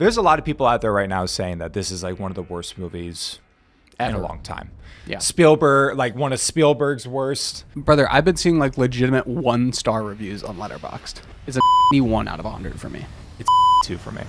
There's a lot of people out there right now saying that this is like one of the worst movies in a long time. Yeah. Spielberg, like one of Spielberg's worst. Brother, I've been seeing like legitimate 1-star reviews on Letterboxd. It's a 1 out of 100 for me. It's 2 for me.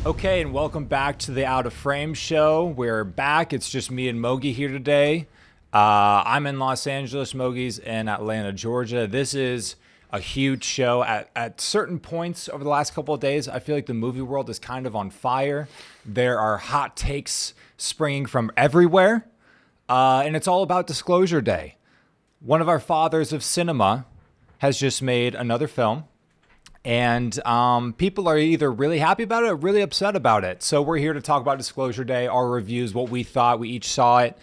Okay, and welcome back to the Out of Frame show. We're back. It's just me and Mogy here today. I'm in Los Angeles. Mogy's in Atlanta, Georgia. This is a huge show. At certain points over the last couple of days, I feel like the movie world is kind of on fire. There are hot takes springing from everywhere, and it's all about Disclosure Day. One of our fathers of cinema has just made another film, and people are either really happy about it or really upset about it. So we're here to talk about Disclosure Day, our reviews, what we thought. We each saw it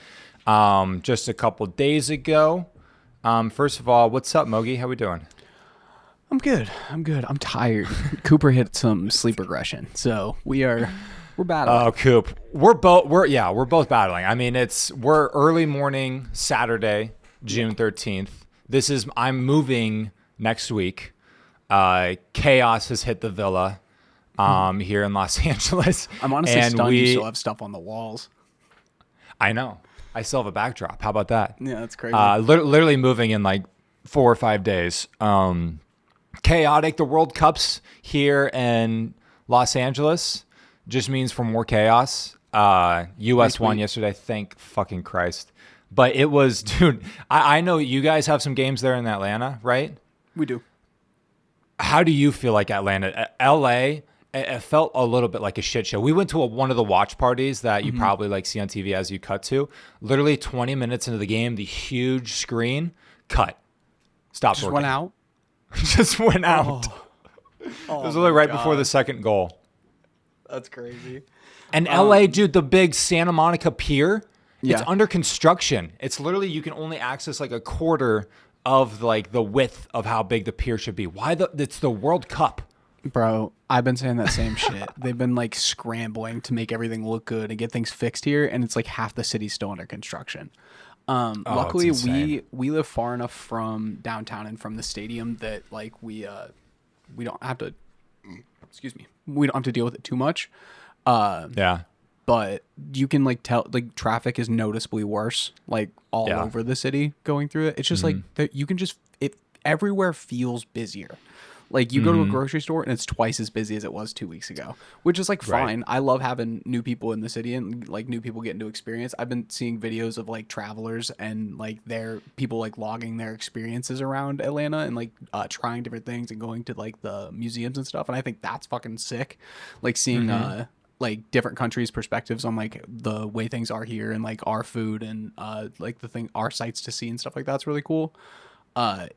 just a couple days ago. First of all, what's up, Mogy? How we doing? I'm good. I'm tired. Cooper hit some sleep regression, so we're battling. Oh, Coop, we're both battling. I mean, we're early morning Saturday, June 13th. I'm moving next week. Chaos has hit the villa here in Los Angeles. I'm honestly stunned you still have stuff on the walls. I know. I still have a backdrop. How about that? Yeah, that's crazy. Literally moving in like 4 or 5 days. Chaotic. The World Cup's here in Los Angeles. Just means for more chaos. U.S. won yesterday. Thank fucking Christ. But it was, dude, I know you guys have some games there in Atlanta, right? We do. How do you feel like Atlanta? L.A., it felt a little bit like a shit show. We went to one of the watch parties that you probably like see on TV as you cut to. Literally 20 minutes into the game, the huge screen, cut. Stopped working. Went out? Just went out. It was literally right before the second goal. That's crazy. And LA, dude, the big Santa Monica Pier, yeah. It's under construction. It's literally, you can only access like a quarter of like the width of how big the pier should be. It's the World Cup. Bro, I've been saying that same shit. They've been like scrambling to make everything look good and get things fixed here, and it's like half the city's still under construction. Luckily, we live far enough from downtown and from the stadium that like we don't have to. Excuse me. We don't have to deal with it too much. Yeah. But you can like tell like traffic is noticeably worse like all over the city going through it. It's just like you can just everywhere feels busier. Like you go to a grocery store and it's twice as busy as it was 2 weeks ago, which is like fine. I love having new people in the city and like new people getting to experience. I've been seeing videos of like travelers and like their people like logging their experiences around Atlanta and like trying different things and going to like the museums and stuff. And I think that's fucking sick. Like seeing like different countries' perspectives on like the way things are here and like our food and like our sights to see and stuff like that's really cool.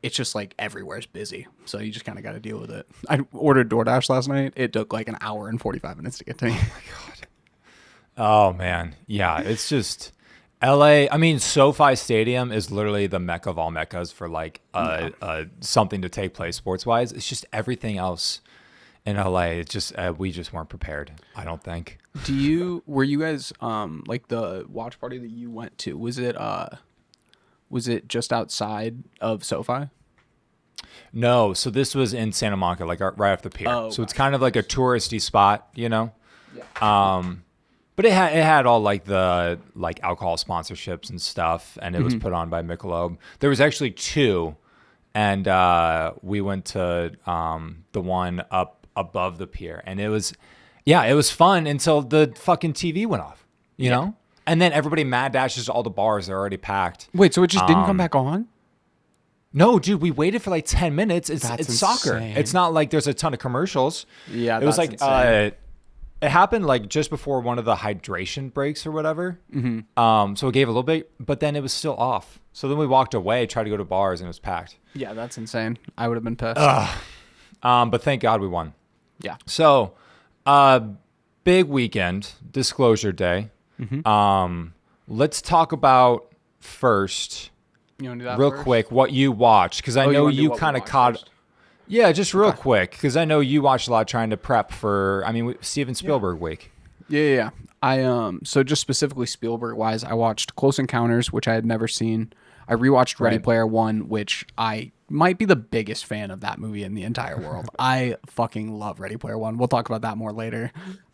It's just like everywhere's busy, so you just kind of got to deal with it. I ordered DoorDash last night. It took like an hour and 45 minutes to get to me. Oh my god. Oh man, yeah. It's just LA. I mean, SoFi Stadium is literally the mecca of all meccas for like something to take place sports wise. It's just everything else in LA. It's just we just weren't prepared. I don't think. Were you guys like the watch party that you went to? Was it just outside of SoFi? No, so this was in Santa Monica, like right off the pier. Oh, so it's kind of like a touristy spot, you know? Yeah. But it had all like the like alcohol sponsorships and stuff, and it was put on by Michelob. There was actually 2, and we went to the one up above the pier, and it was fun until the fucking TV went off, you know? And then everybody mad dashes to all the bars. They're already packed. Wait, so it just didn't come back on? No, dude, we waited for like 10 minutes. It's soccer. Insane. It's not like there's a ton of commercials. Yeah, it was like it happened like just before one of the hydration breaks or whatever. So it gave a little bit, but then it was still off. So then we walked away, tried to go to bars, and it was packed. Yeah, that's insane. I would have been pissed. But thank God we won. Yeah. So, big weekend, Disclosure Day. Let's talk about first, you want to do that real first? quick, what you watched, because I know you kind of caught. First? Yeah, just real quick, because I know you watched a lot trying to prep for. I mean, Steven Spielberg week. Yeah. So just specifically Spielberg wise, I watched Close Encounters, which I had never seen. I rewatched Ready Player One, which I might be the biggest fan of that movie in the entire world. I fucking love Ready Player One. We'll talk about that more later.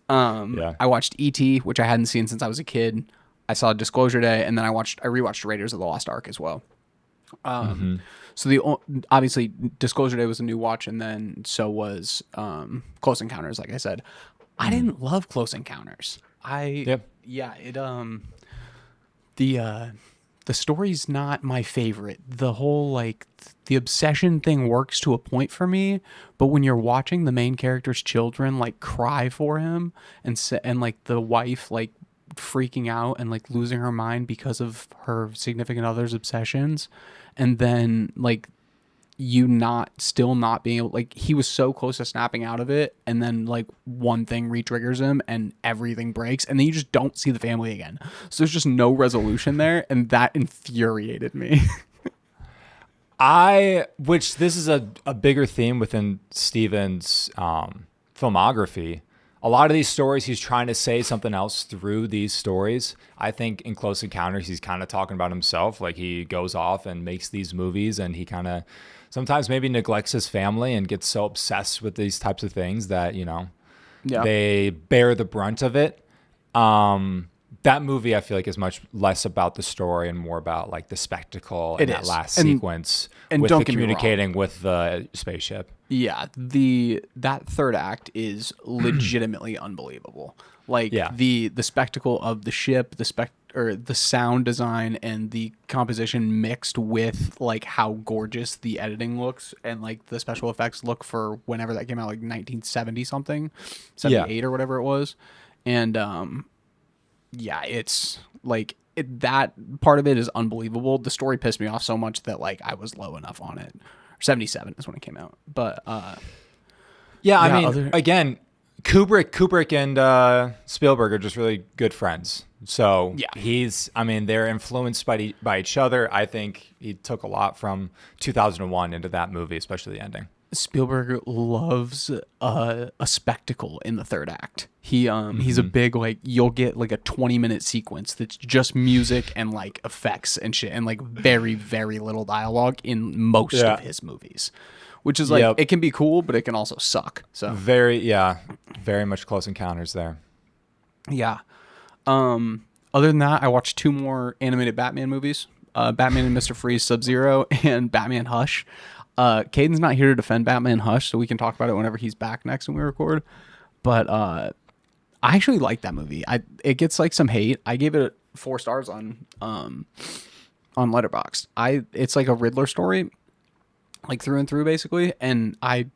I watched E.T., which I hadn't seen since I was a kid. I saw Disclosure Day, and then I rewatched Raiders of the Lost Ark as well. So obviously Disclosure Day was a new watch, and then so was Close Encounters. Like I said, I didn't love Close Encounters. The story's not my favorite. The whole like the obsession thing works to a point for me, but when you're watching the main character's children like cry for him and like the wife like freaking out and like losing her mind because of her significant other's obsessions, and then like you not being able, like he was so close to snapping out of it, and then like one thing re-triggers him and everything breaks, and then you just don't see the family again, so there's just no resolution there, and that infuriated me. Which this is a bigger theme within Steven's filmography. A lot of these stories, he's trying to say something else through these stories. I think in Close Encounters, he's kind of talking about himself. Like he goes off and makes these movies, and he kind of sometimes maybe neglects his family and gets so obsessed with these types of things that, they bear the brunt of it. That movie, I feel like, is much less about the story and more about like the spectacle and that last sequence with the communicating with the spaceship. Yeah, that third act is legitimately unbelievable. Like the spectacle of the ship, the sound design and the composition mixed with like how gorgeous the editing looks and like the special effects look for whenever that came out, like 1970 something, 78 or whatever it was, and it's like that part of it is unbelievable. The story pissed me off so much that like I was low enough on it. 77 is when it came out, but again, Kubrick and Spielberg are just really good friends. So they're influenced by each other. I think he took a lot from 2001 into that movie, especially the ending. Spielberg loves a spectacle in the third act. He's a big, like, you'll get like a 20-minute sequence that's just music and like effects and shit and like very, very little dialogue in most of his movies, which is like, it can be cool, but it can also suck. So very much Close Encounters there. Yeah. Other than that, I watched 2 more animated Batman movies, Batman and Mr. Freeze Sub-Zero and Batman Hush. Caden's not here to defend Batman Hush, so we can talk about it whenever he's back next when we record. But I actually like that movie. It gets like some hate. I gave it 4 stars on Letterboxd. It's like a Riddler story, like through and through basically, and I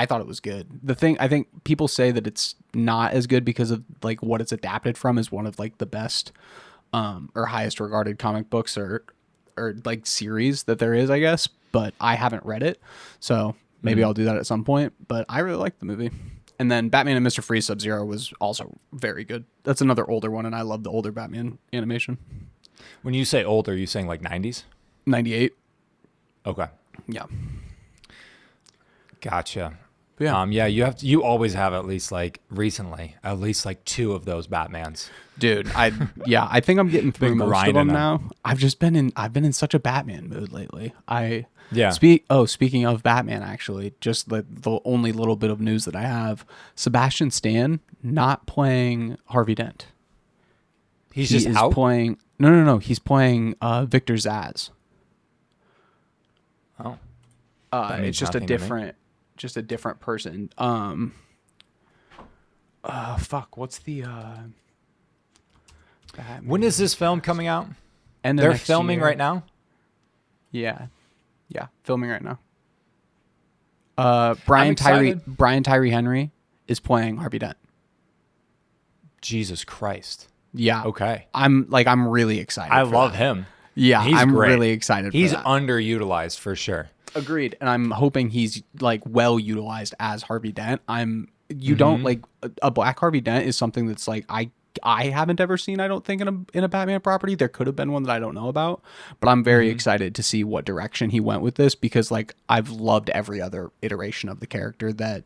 thought it was good. The thing, I think people say that it's not as good because of like what it's adapted from is one of like the best or highest regarded comic books or like series that there is, I guess. But I haven't read it, so maybe I'll do that at some point. But I really liked the movie. And then Batman and Mr. Freeze Sub-Zero was also very good. That's another older one, and I love the older Batman animation. When you say older, are you saying like 90s? 98. Okay. Yeah. Gotcha. Yeah. You always have at least like 2 of those Batmans. Dude, I think I'm getting through most of them now. I've been in such a Batman mood lately. Speaking of Batman, actually, just the only little bit of news that I have, Sebastian Stan not playing Harvey Dent. He is out? Playing No, he's playing Victor Zsasz. Oh. It's just a different person. What's the Batman? When is this film coming out? And they're filming right now? Yeah, filming right now. Brian Tyree Henry is playing Harvey Dent. Jesus Christ. Yeah. Okay. I'm really excited. I love him. Yeah, I'm really excited. He's underutilized for sure. Agreed, and I'm hoping he's like well utilized as Harvey Dent. Don't like a Black Harvey Dent is something that's like I haven't ever seen. I don't think in a Batman property. There could have been one that I don't know about, but I'm very excited to see what direction he went with this because like I've loved every other iteration of the character that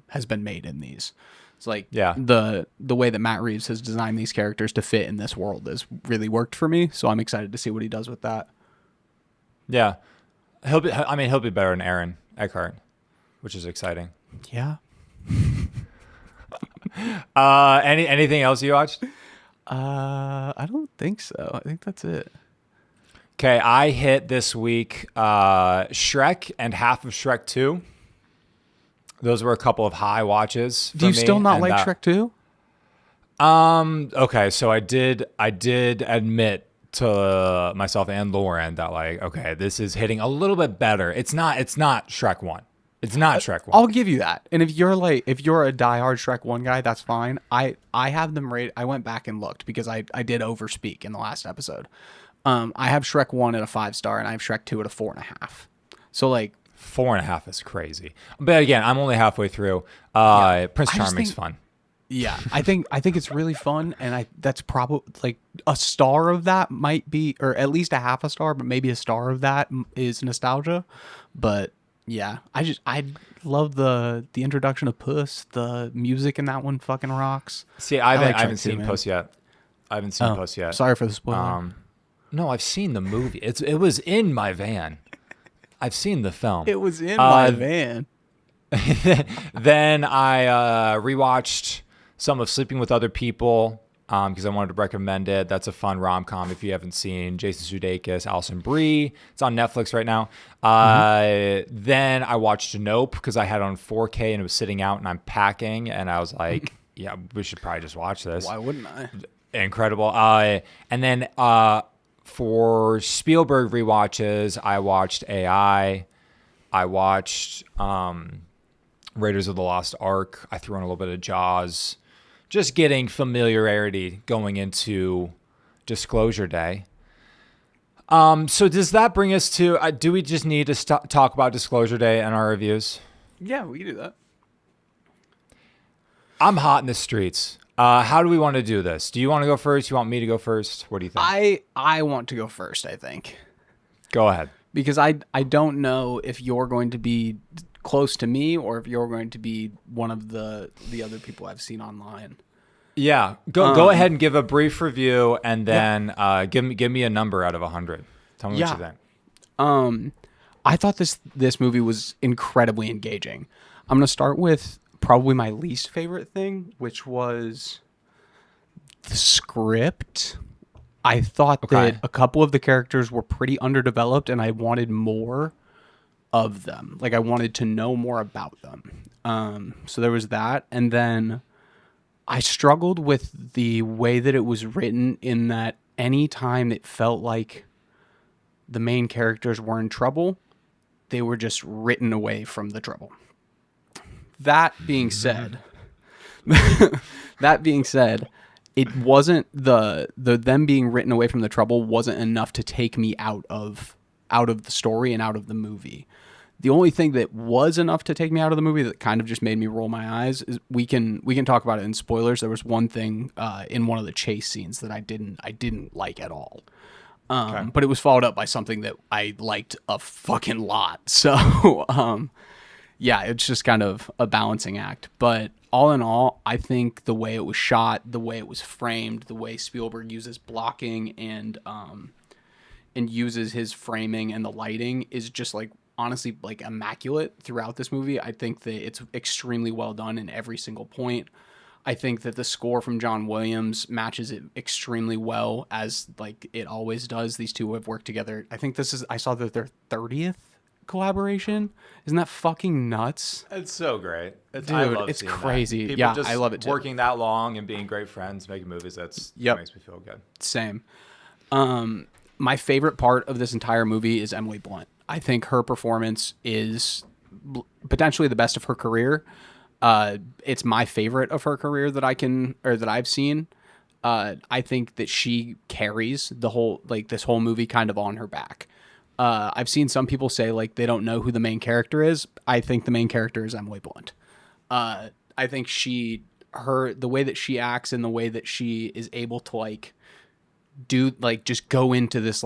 has been made in these. It's like the way that Matt Reeves has designed these characters to fit in this world has really worked for me. So I'm excited to see what he does with that. Yeah. he'll be better than Aaron Eckhart, which is exciting. Yeah. Anything else you watched? I don't think so. I think that's it. Okay, I hit this week Shrek and half of Shrek 2. Those were a couple of high watches. Do you still not like Shrek 2? Okay, so I did admit to myself and Lauren that like, okay, this is hitting a little bit better. It's not Shrek 1. It's not Shrek 1. I'll give you that. And if you're a diehard Shrek 1 guy, that's fine. I have them rated. I went back and looked because I did overspeak in the last episode. I have Shrek 1 at a 5-star and I have Shrek 2 at a 4.5. So like 4.5 is crazy. But again, I'm only halfway through. Prince Charming's fun. Yeah, I think it's really fun, and that's probably like a star of that might be, or at least a half a star, but maybe a star of that is nostalgia. But yeah, I love the introduction of Puss. The music in that one fucking rocks. See, I haven't seen Puss yet. I haven't seen Puss yet. Sorry for the spoiler. No, I've seen the movie. It was in my van. I've seen the film. It was in my van. Then I rewatched some of Sleeping with Other People because I wanted to recommend it. That's a fun rom-com if you haven't seen. Jason Sudeikis, Alison Brie. It's on Netflix right now. Then I watched Nope because I had it on 4K and it was sitting out and I'm packing. And I was like, yeah, we should probably just watch this. Why wouldn't I? Incredible. And then for Spielberg rewatches, I watched AI. I watched Raiders of the Lost Ark. I threw in a little bit of Jaws. Just getting familiarity going into Disclosure Day. So does that bring us to, do we just need to talk about Disclosure Day and our reviews? Yeah, we can do that. I'm hot in the streets. How do we want to do this? Do you want to go first? You want me to go first? What do you think? I want to go first, I think. Go ahead. Because I don't know if you're going to be close to me or if you're going to be one of the other people I've seen online. Yeah, go ahead and give a brief review, and then give me a number out of 100. Tell me what you think. I thought this movie was incredibly engaging. I'm gonna start with probably my least favorite thing, which was the script. I thought that a couple of the characters were pretty underdeveloped, and I wanted more of them. Like I wanted to know more about them. So there was that, and then I struggled with the way that it was written in that any time it felt like the main characters were in trouble, they were just written away from the trouble. That being said, it wasn't the them being written away from the trouble wasn't enough to take me out of the story and out of the movie. The only thing that was enough to take me out of the movie that kind of just made me roll my eyes is we can talk about it in spoilers. There was one thing in one of the chase scenes that I didn't like at all. But it was followed up by something that I liked a fucking lot. So yeah, it's just kind of a balancing act. But all in all, I think the way it was shot, the way it was framed, the way Spielberg uses blocking and uses his framing and the lighting is just like honestly like immaculate throughout this movie. I think that it's extremely well done in every single point. I think that the score from John Williams matches it extremely well, as like it always does. These two have worked together. I think I saw that their 30th collaboration. Isn't that fucking nuts? It's so great. Dude, it's crazy. People yeah, just I love it too. Working that long and being great friends, making movies, that makes me feel good. Same. My favorite part of this entire movie is Emily Blunt. I think her performance is potentially the best of her career. It's my favorite of her career that I've seen. I think that she carries this whole movie kind of on her back. I've seen some people say like they don't know who the main character is. I think the main character is Emily Blunt. I think the way that she acts and the way that she is able to like do like just go into this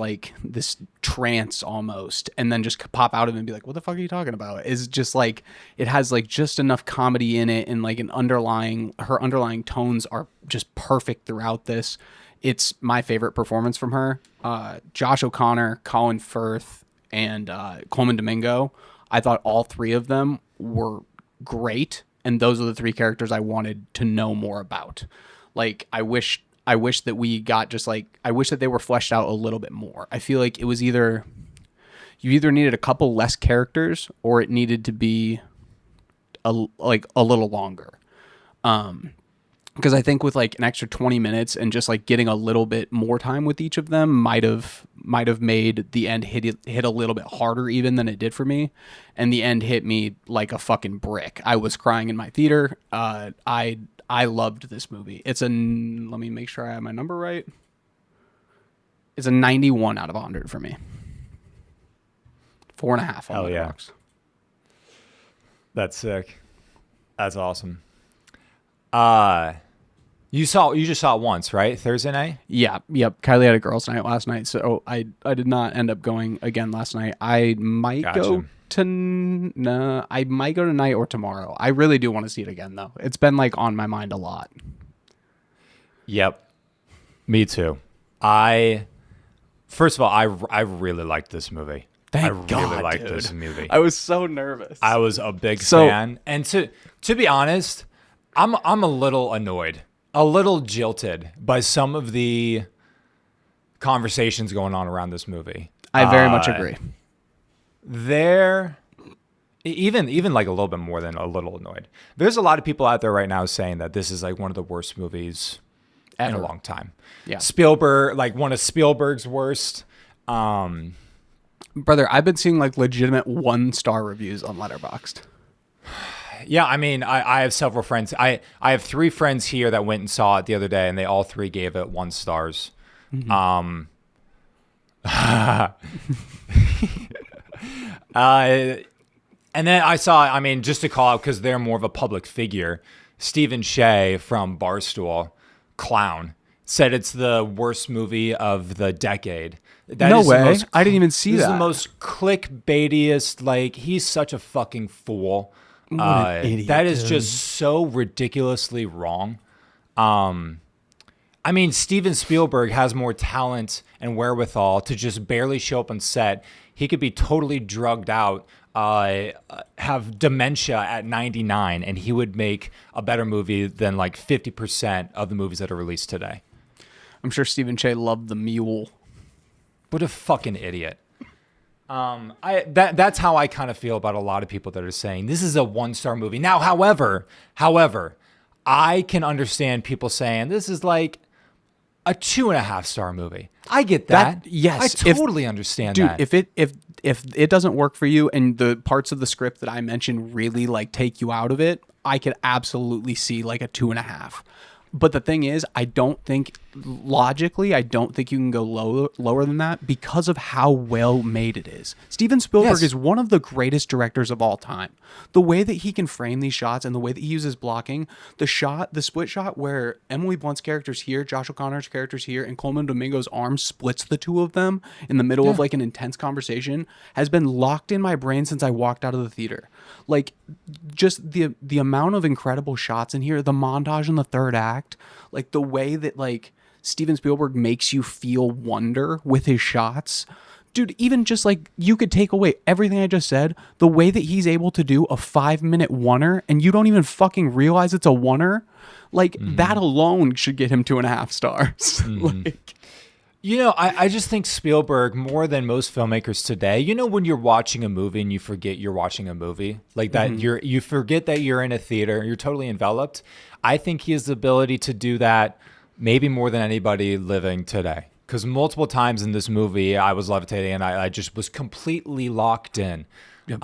trance almost and then just pop out of it and be like, what the fuck are you talking about? Is just like it has like just enough comedy in it and like her underlying tones are just perfect throughout this. It's my favorite performance from her. Josh O'Connor, Colin Firth, and Coleman Domingo. I thought all three of them were great, and those are the three characters I wanted to know more about. Like, I wish that we got I wish that they were fleshed out a little bit more. I feel like it was you either needed a couple less characters or it needed to be a little longer. Because I think with like an extra 20 minutes and just like getting a little bit more time with each of them might have made the end hit a little bit harder even than it did for me. And the end hit me like a fucking brick. I was crying in my theater. I loved this movie. Let me make sure I have my number right. It's a 91 out of 100 for me. 4.5 on Letterboxd. That's sick. That's awesome. You just saw it once, right? Thursday night? Yeah. Yep. Kylie had a girls' night last night, so I did not end up going again last night. I might go tonight or tomorrow. I really do want to see it again, though. It's been like on my mind a lot. Yep. Me too. First of all, I really liked this movie. Thank God, really liked dude. this movie. I was so nervous. I was a big fan. And to be honest, I'm a little annoyed, a little jilted by some of the conversations going on around this movie. I very much agree. Even like a little bit more than a little annoyed. There's a lot of people out there right now saying that this is like one of the worst movies in a long time. Yeah. Spielberg, like one of Spielberg's worst. Brother, I've been seeing like legitimate 1-star reviews on Letterboxd. Yeah, I mean, I have several friends. I have 3 friends here that went and saw it the other day, and they all 3 gave it 1 stars. Mm-hmm. And then I saw, I mean, just to call out, because they're more of a public figure, Stephen Shea from Barstool, Clown, said it's the worst movie of the decade. No way. I didn't even see that. This is the most clickbaitiest, like, he's such a fucking fool. What an idiot, that is just so ridiculously wrong. I mean, Steven Spielberg has more talent and wherewithal to just barely show up on set. He could be totally drugged out, have dementia at 99, and he would make a better movie than like 50% of the movies that are released today. I'm sure Stephen Shea loved The Mule. What a fucking idiot. That's how I kind of feel about a lot of people that are saying this is a 1-star movie. Now, however, I can understand people saying this is like a 2.5-star movie. I get that. Yes, I totally understand that. Dude, if it doesn't work for you and the parts of the script that I mentioned really like take you out of it, I could absolutely see like a 2.5. But the thing is, I don't think you can go lower than that because of how well made it is. Steven Spielberg is one of the greatest directors of all time. The way that he can frame these shots and the way that he uses blocking, the split shot where Emily Blunt's character's here, Josh O'Connor's character's here, and Coleman Domingo's arm splits the two of them in the middle of like an intense conversation has been locked in my brain since I walked out of the theater. Like, just the amount of incredible shots in here, the montage in the third act, like the way that like Steven Spielberg makes you feel wonder with his shots. Dude, even just like you could take away everything I just said, the way that he's able to do a 5-minute oneer and you don't even fucking realize it's a oneer, like that alone should get him 2.5 stars. Like, you know, I just think Spielberg, more than most filmmakers today, you know, when you're watching a movie and you forget you're watching a movie, like that, you forget that you're in a theater, you're totally enveloped. I think he has the ability to do that maybe more than anybody living today. Because multiple times in this movie, I was levitating and I just was completely locked in. Yep.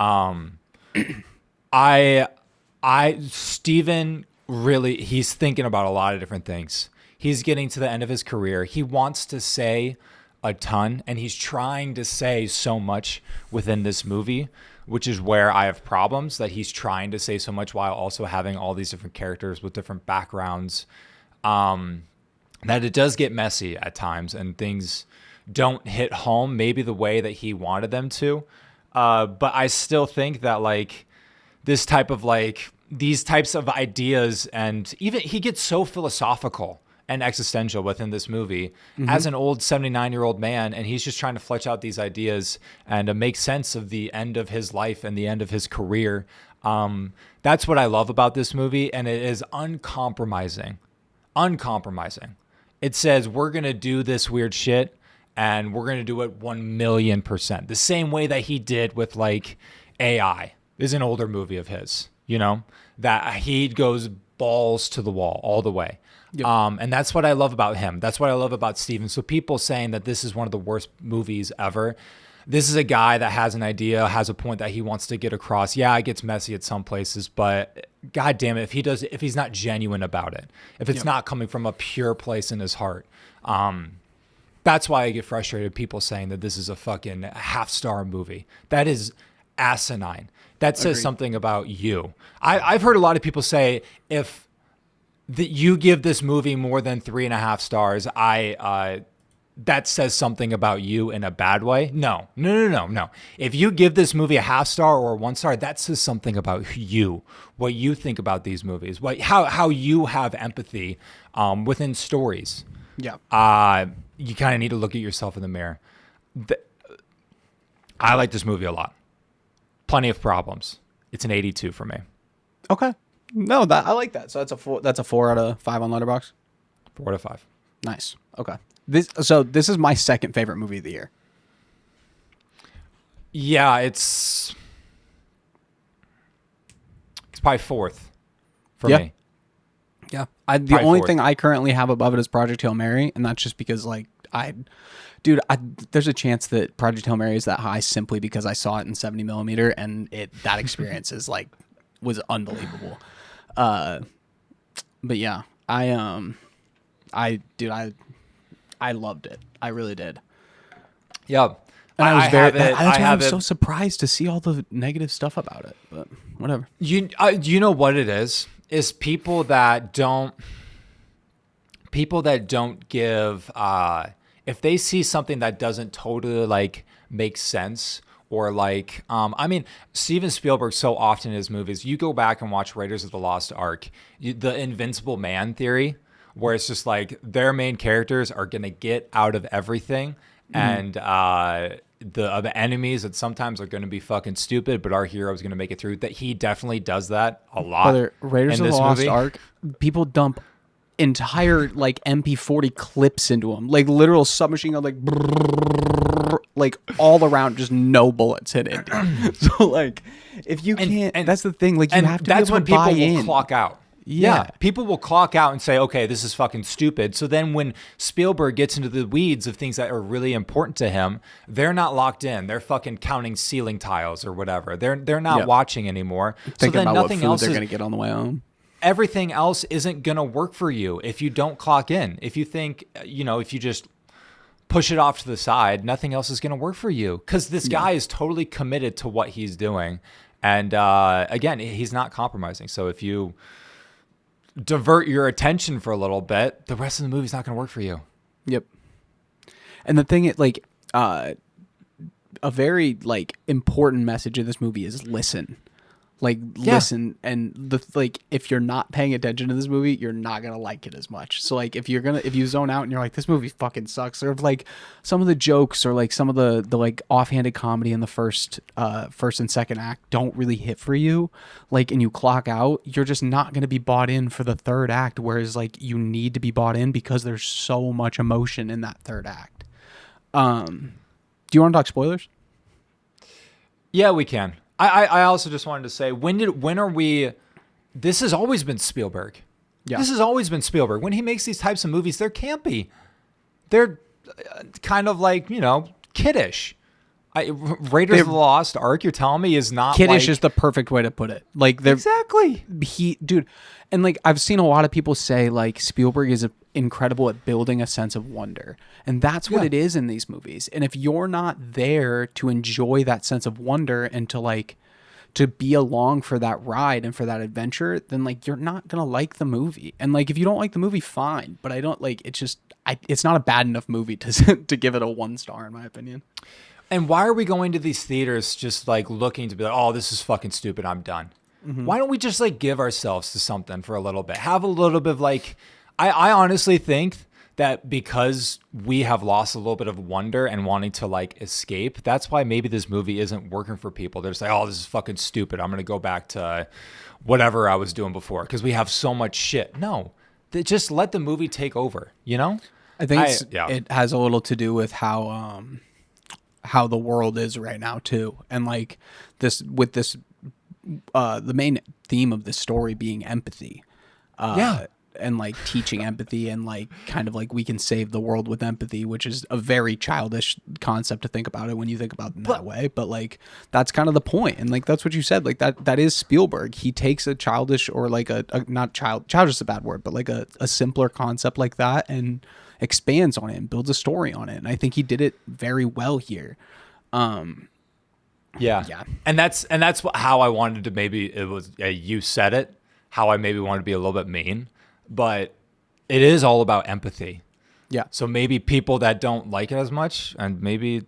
Steven really, he's thinking about a lot of different things. He's getting to the end of his career. He wants to say a ton, and he's trying to say so much within this movie, which is where I have problems, that he's trying to say so much while also having all these different characters with different backgrounds, that it does get messy at times, and things don't hit home maybe the way that he wanted them to. But I still think that, like, this type of, like, these types of ideas, and even he gets so philosophical and existential within this movie as an old 79-year-old man, and he's just trying to flesh out these ideas and to make sense of the end of his life and the end of his career. That's what I love about this movie, and it is uncompromising. It says we're going to do this weird shit, and we're going to do it 1,000,000%. The same way that he did with like AI. This is an older movie of his, that he goes balls to the wall all the way. Yep. And that's what I love about him. That's what I love about Steven. So people saying that this is one of the worst movies ever. This is a guy that has an idea, has a point that he wants to get across. Yeah, it gets messy at some places, but God damn it, if he's not genuine about it, if it's not coming from a pure place in his heart, that's why I get frustrated. People saying that this is a fucking half-star movie. That is asinine. That says something about you. I've heard a lot of people say if you give this movie more than 3.5 stars, that says something about you in a bad way. No. If you give this movie a 0.5 star or a 1 star, that says something about you, what you think about these movies, how you have empathy within stories. Yeah. You kind of need to look at yourself in the mirror. I like this movie a lot. Plenty of problems. It's an 82 for me. Okay. No, I like that. So that's a 4 out of 5 on Letterboxd. 4 out of 5. Nice. Okay. This is my second favorite movie of the year. Yeah, it's probably 4th for me. Yeah. The only thing I currently have above it is Project Hail Mary, and that's just because there's a chance that Project Hail Mary is that high simply because I saw it in 70 millimeter, and that experience was unbelievable. But yeah, I loved it. I really did. Yeah. And I was so surprised to see all the negative stuff about it, but whatever. You know what it is? Is people that don't give, if they see something that doesn't totally make sense, or Steven Spielberg so often in his movies, you go back and watch Raiders of the Lost Ark, the Invincible Man theory, where it's just like their main characters are going to get out of everything, and the enemies that sometimes are going to be fucking stupid, but our hero is going to make it through. That he definitely does that a lot. Raiders of the Lost Ark, people dump entire MP40 clips into them, literal submachine gun, all around, just no bullets hit it. So if you can't, and that's the thing. You have to. That's be able when to people buy will clock out. Yeah, people will clock out and say, okay, this is fucking stupid. So then when Spielberg gets into the weeds of things that are really important to him, they're not locked in. They're fucking counting ceiling tiles or whatever. They're not watching anymore. Thinking so then about nothing what food else they're is going to get on the way home. Everything else isn't going to work for you if you don't clock in. If you think, if you just push it off to the side, nothing else is going to work for you, because this guy is totally committed to what he's doing. And again, he's not compromising. So if you divert your attention for a little bit, the rest of the movie's not going to work for you. Yep. And the thing is, a very important message of this movie is listen. Listen, and if you're not paying attention to this movie, you're not gonna like it as much. So if you zone out and you're like, this movie fucking sucks, or if some of the jokes or some of the offhanded comedy in the first and second act don't really hit for you, and you clock out, you're just not gonna be bought in for the third act. Whereas you need to be bought in because there's so much emotion in that third act. Do you want to talk spoilers? Yeah, we can. I also just wanted to say, when are we? This has always been Spielberg. Yeah. This has always been Spielberg. When he makes these types of movies, they're campy. They're kind of kiddish. Raiders of the Lost Ark, you're telling me, is not kiddish is the perfect way to put it. Exactly. And I've seen a lot of people say Spielberg is incredible at building a sense of wonder, and that's what it is in these movies. And if you're not there to enjoy that sense of wonder and to be along for that ride and for that adventure, then you're not gonna like the movie. And if you don't like the movie, fine. But I don't it's not a bad enough movie to to give it a 1 star in my opinion. And why are we going to these theaters just looking to be oh, this is fucking stupid, I'm done? Mm-hmm. Why don't we just give ourselves to something for a little bit? Have a little bit of I honestly think that because we have lost a little bit of wonder and wanting to like escape, that's why maybe this movie isn't working for people. They're just like, oh, this is fucking stupid. I'm going to go back to whatever I was doing before because we have so much shit. No, they just let the movie take over, you know? I think it has a little to do with how the world is right now too. And like the main theme of this story being empathy. And like teaching empathy and like kind of like we can save the world with empathy, which is a very childish concept to think about it when you think about it in that way. But like that's kind of the point. And like that's what you said. Like that is Spielberg. He takes a childish or like a not childish is a bad word, but like a simpler concept like that and expands on it and builds a story on it. And I think he did it very well here. Yeah. And that's how I wanted to maybe it was you said it, how I maybe wanted to be a little bit mean. But it is all about empathy. Yeah. So maybe people that don't like it as much, and maybe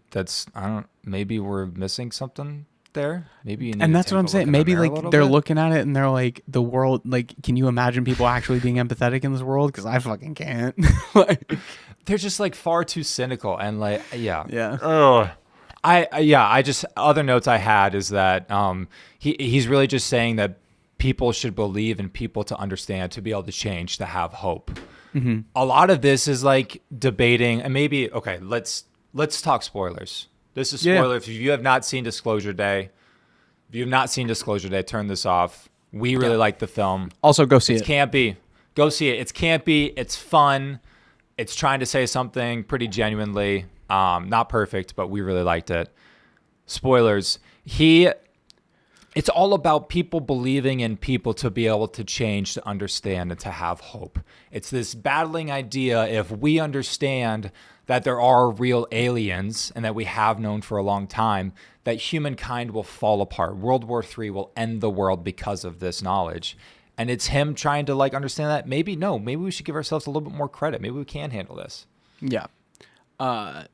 maybe we're missing something there. Maybe you need and to that's what I'm saying. Maybe like they're looking at it and they're like, the world, like, can you imagine people actually being empathetic in this world? Because I fucking can't. Like, they're just like far too cynical and like, yeah. Yeah. I just other notes I had is that he's really just saying that people should believe in people to understand, to be able to change, to have hope. Mm-hmm. A lot of this is like debating, and maybe okay, let's talk spoilers. This is spoiler. If you have not seen Disclosure Day, turn this off. We really like the film. Also, go see it. It's campy. Go see it. It's campy. It's fun. It's trying to say something pretty genuinely. Not perfect, but we really liked it. Spoilers. It's all about people believing in people to be able to change, to understand, and to have hope. It's this battling idea, if we understand that there are real aliens and that we have known for a long time, that humankind will fall apart. World War III will end the world because of this knowledge. And it's him trying to like understand that. Maybe we should give ourselves a little bit more credit. Maybe we can handle this. Yeah. The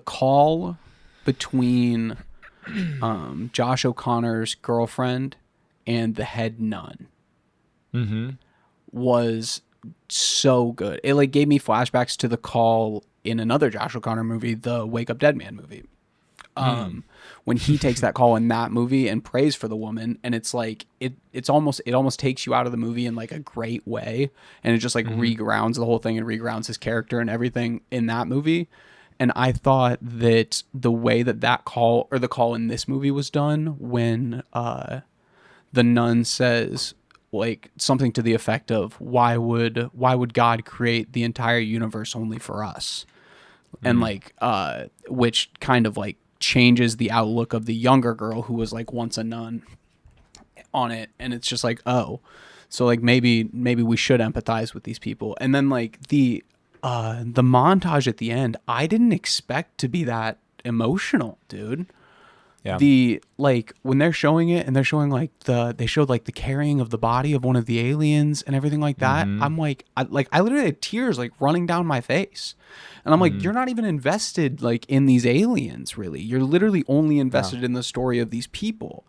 call between Josh O'Connor's girlfriend and the head nun was so good. It like gave me flashbacks to the call in another Josh O'Connor movie, the Wake Up Dead Man movie. When he takes that call in that movie and prays for the woman, and it's like it almost takes you out of the movie in like a great way, and it just like regrounds the whole thing and regrounds his character and everything in that movie. And I thought that the way that call or the call in this movie was done, when the nun says like something to the effect of, why would God create the entire universe only for us? And like which kind of like changes the outlook of the younger girl who was like once a nun on it. And it's just like, oh, so like maybe we should empathize with these people. And then like the montage at the end, I didn't expect to be that emotional, dude. Yeah. The like when they're showing it and they're showing like they showed like the carrying of the body of one of the aliens and everything like that. I'm like I literally had tears like running down my face. And I'm like, you're not even invested like in these aliens, really. You're literally only invested in the story of these people.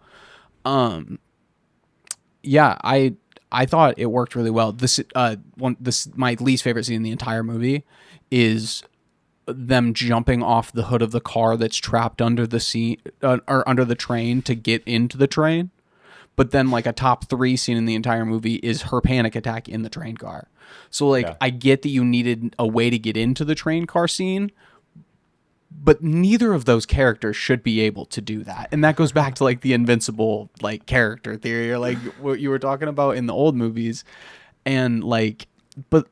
Yeah, I thought it worked really well. This my least favorite scene in the entire movie is them jumping off the hood of the car that's trapped under the seat or under the train to get into the train. But then like a top 3 scene in the entire movie is her panic attack in the train car. So like I get that you needed a way to get into the train car scene, but neither of those characters should be able to do that. And that goes back to like the invincible like character theory or like what you were talking about in the old movies. And like, but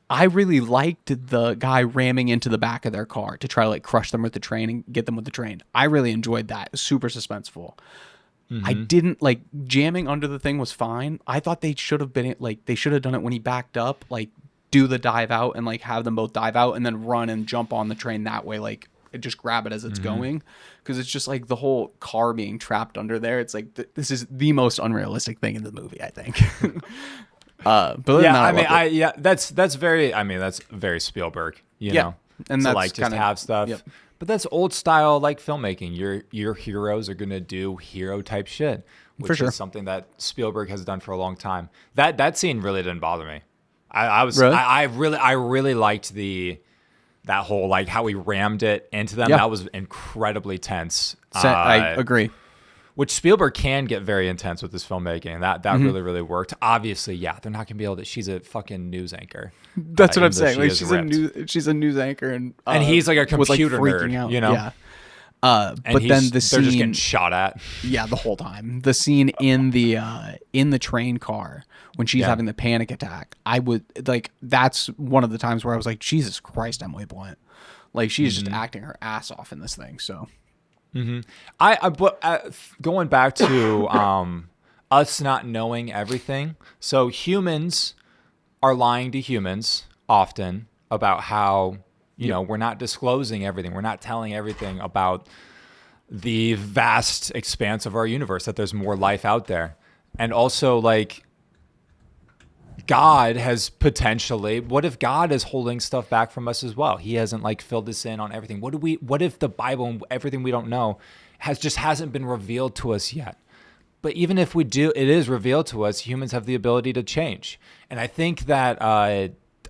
I really liked the guy ramming into the back of their car to try to like crush them with the train and get them with the train. I really enjoyed that. It was super suspenseful. I didn't like jamming under the thing was fine. I thought they should have been like, they should have done it when he backed up, like do the dive out and like have them both dive out and then run and jump on the train that way. Like just grab it as it's going. Cause it's just like the whole car being trapped under there. It's like, this is the most unrealistic thing in the movie, I think. But that's very Spielberg, you know, and to that's like just have stuff. But that's old style like filmmaking. Your heroes are gonna do hero type shit, which is something that Spielberg has done for a long time. That scene really didn't bother me. I really liked that whole like how he rammed it into them. That was incredibly tense. I agree. Which Spielberg can get very intense with his filmmaking. That really, really worked. Obviously, yeah, they're not gonna be able to. She's a fucking news anchor. That's what I'm saying. Like she's a news anchor, and he's like a computer was, like, freaking nerd, out. you know. Yeah. But then the scene, they're just getting shot at. Yeah, the whole time. The scene in the train car when she's having the panic attack. I would like. That's one of the times where I was like, Jesus Christ, Emily Blunt. Like she's just acting her ass off in this thing. So. But going back to us not knowing everything. So humans are lying to humans often about how, you know, we're not disclosing everything. We're not telling everything about the vast expanse of our universe, that there's more life out there. And also, like, God has potentially, what if God is holding stuff back from us as well? He hasn't like filled us in on everything. What if the Bible and everything we don't know hasn't been revealed to us yet? But even if we do, it is revealed to us, humans have the ability to change. And I think that,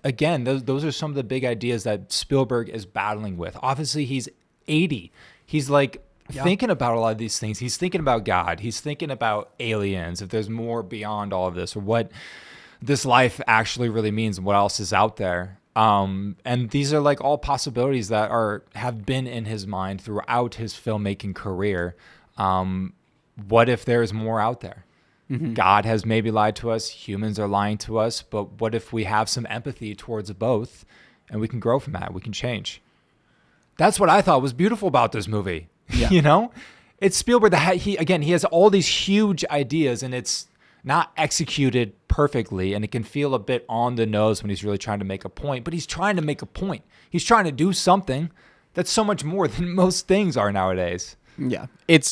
again, those are some of the big ideas that Spielberg is battling with. Obviously, he's 80. He's like thinking about a lot of these things. He's thinking about God. He's thinking about aliens, if there's more beyond all of this, or what this life actually really means and what else is out there. And these are like all possibilities that have been in his mind throughout his filmmaking career. What if there's more out there? Mm-hmm. God has maybe lied to us. Humans are lying to us. But what if we have some empathy towards both and we can grow from that? We can change. That's what I thought was beautiful about this movie. Yeah. You know, it's Spielberg that he has all these huge ideas, and it's not executed perfectly, and it can feel a bit on the nose when he's really trying to make a point, but he's trying to make a point. He's trying to do something that's so much more than most things are nowadays. Yeah,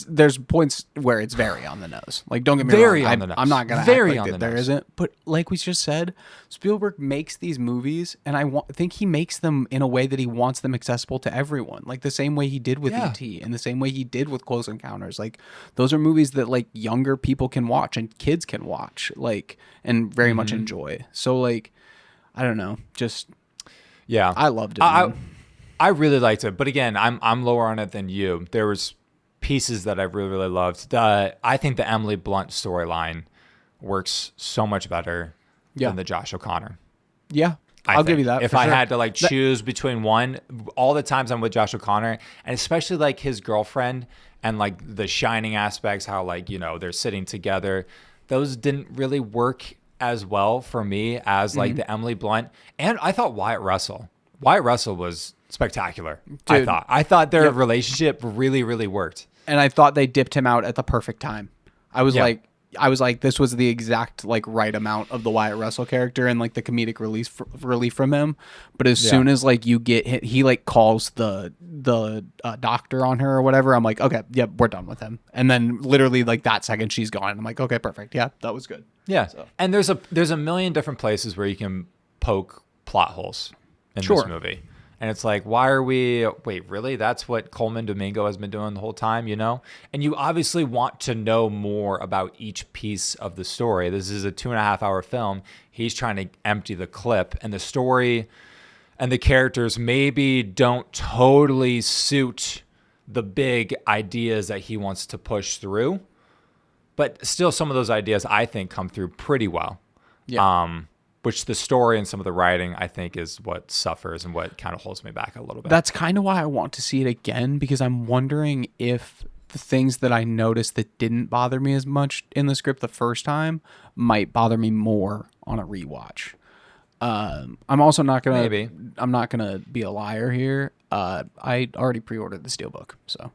there's points where it's very on the nose. Like, don't get me wrong, on the nose. I'm not gonna act like there isn't. But like we just said, Spielberg makes these movies, and I think he makes them in a way that he wants them accessible to everyone. Like the same way he did with E.T. and the same way he did with Close Encounters. Like those are movies that like younger people can watch and kids can watch, like, and very much enjoy. So like, I don't know, just I loved it. I really liked it, but again, I'm lower on it than you. There was pieces that I really, really loved. I think the Emily Blunt storyline works so much better than the Josh O'Connor. Yeah, I'll give you that. If I had to like choose between one, all the times I'm with Josh O'Connor, and especially like his girlfriend and like the shining aspects, how like, you know, they're sitting together, those didn't really work as well for me as like the Emily Blunt. And I thought Wyatt Russell was spectacular. Dude, I thought their relationship really, really worked. And I thought they dipped him out at the perfect time. I was like, this was the exact like right amount of the Wyatt Russell character and like the comedic relief from him. But as soon as like you get hit, he like calls the doctor on her or whatever. I'm like, okay, yep, we're done with him. And then literally like that second she's gone. I'm like, okay, perfect. Yeah, that was good. Yeah. So. And there's a million different places where you can poke plot holes in this movie. And it's like, wait, really? That's what Coleman Domingo has been doing the whole time, you know? And you obviously want to know more about each piece of the story. This is a 2.5 hour film. He's trying to empty the clip, and the story and the characters maybe don't totally suit the big ideas that he wants to push through. But still, some of those ideas I think come through pretty well. Yeah. Which the story and some of the writing, I think, is what suffers and what kind of holds me back a little bit. That's kind of why I want to see it again, because I'm wondering if the things that I noticed that didn't bother me as much in the script the first time might bother me more on a rewatch. I'm also not gonna be a liar here. I already pre-ordered the Steelbook, so.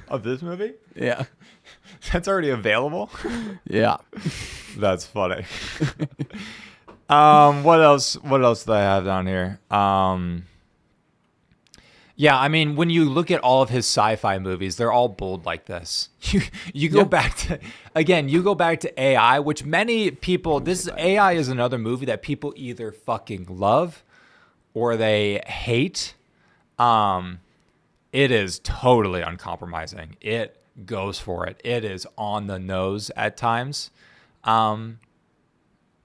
Of this movie? Yeah. That's already available? Yeah. That's funny. What else do I have down here? Yeah, I mean, when you look at all of his sci-fi movies, they're all bold like this. You go back to AI, which many people, AI is another movie that people either fucking love or they hate. it is totally uncompromising. It goes for it. It is on the nose at times. And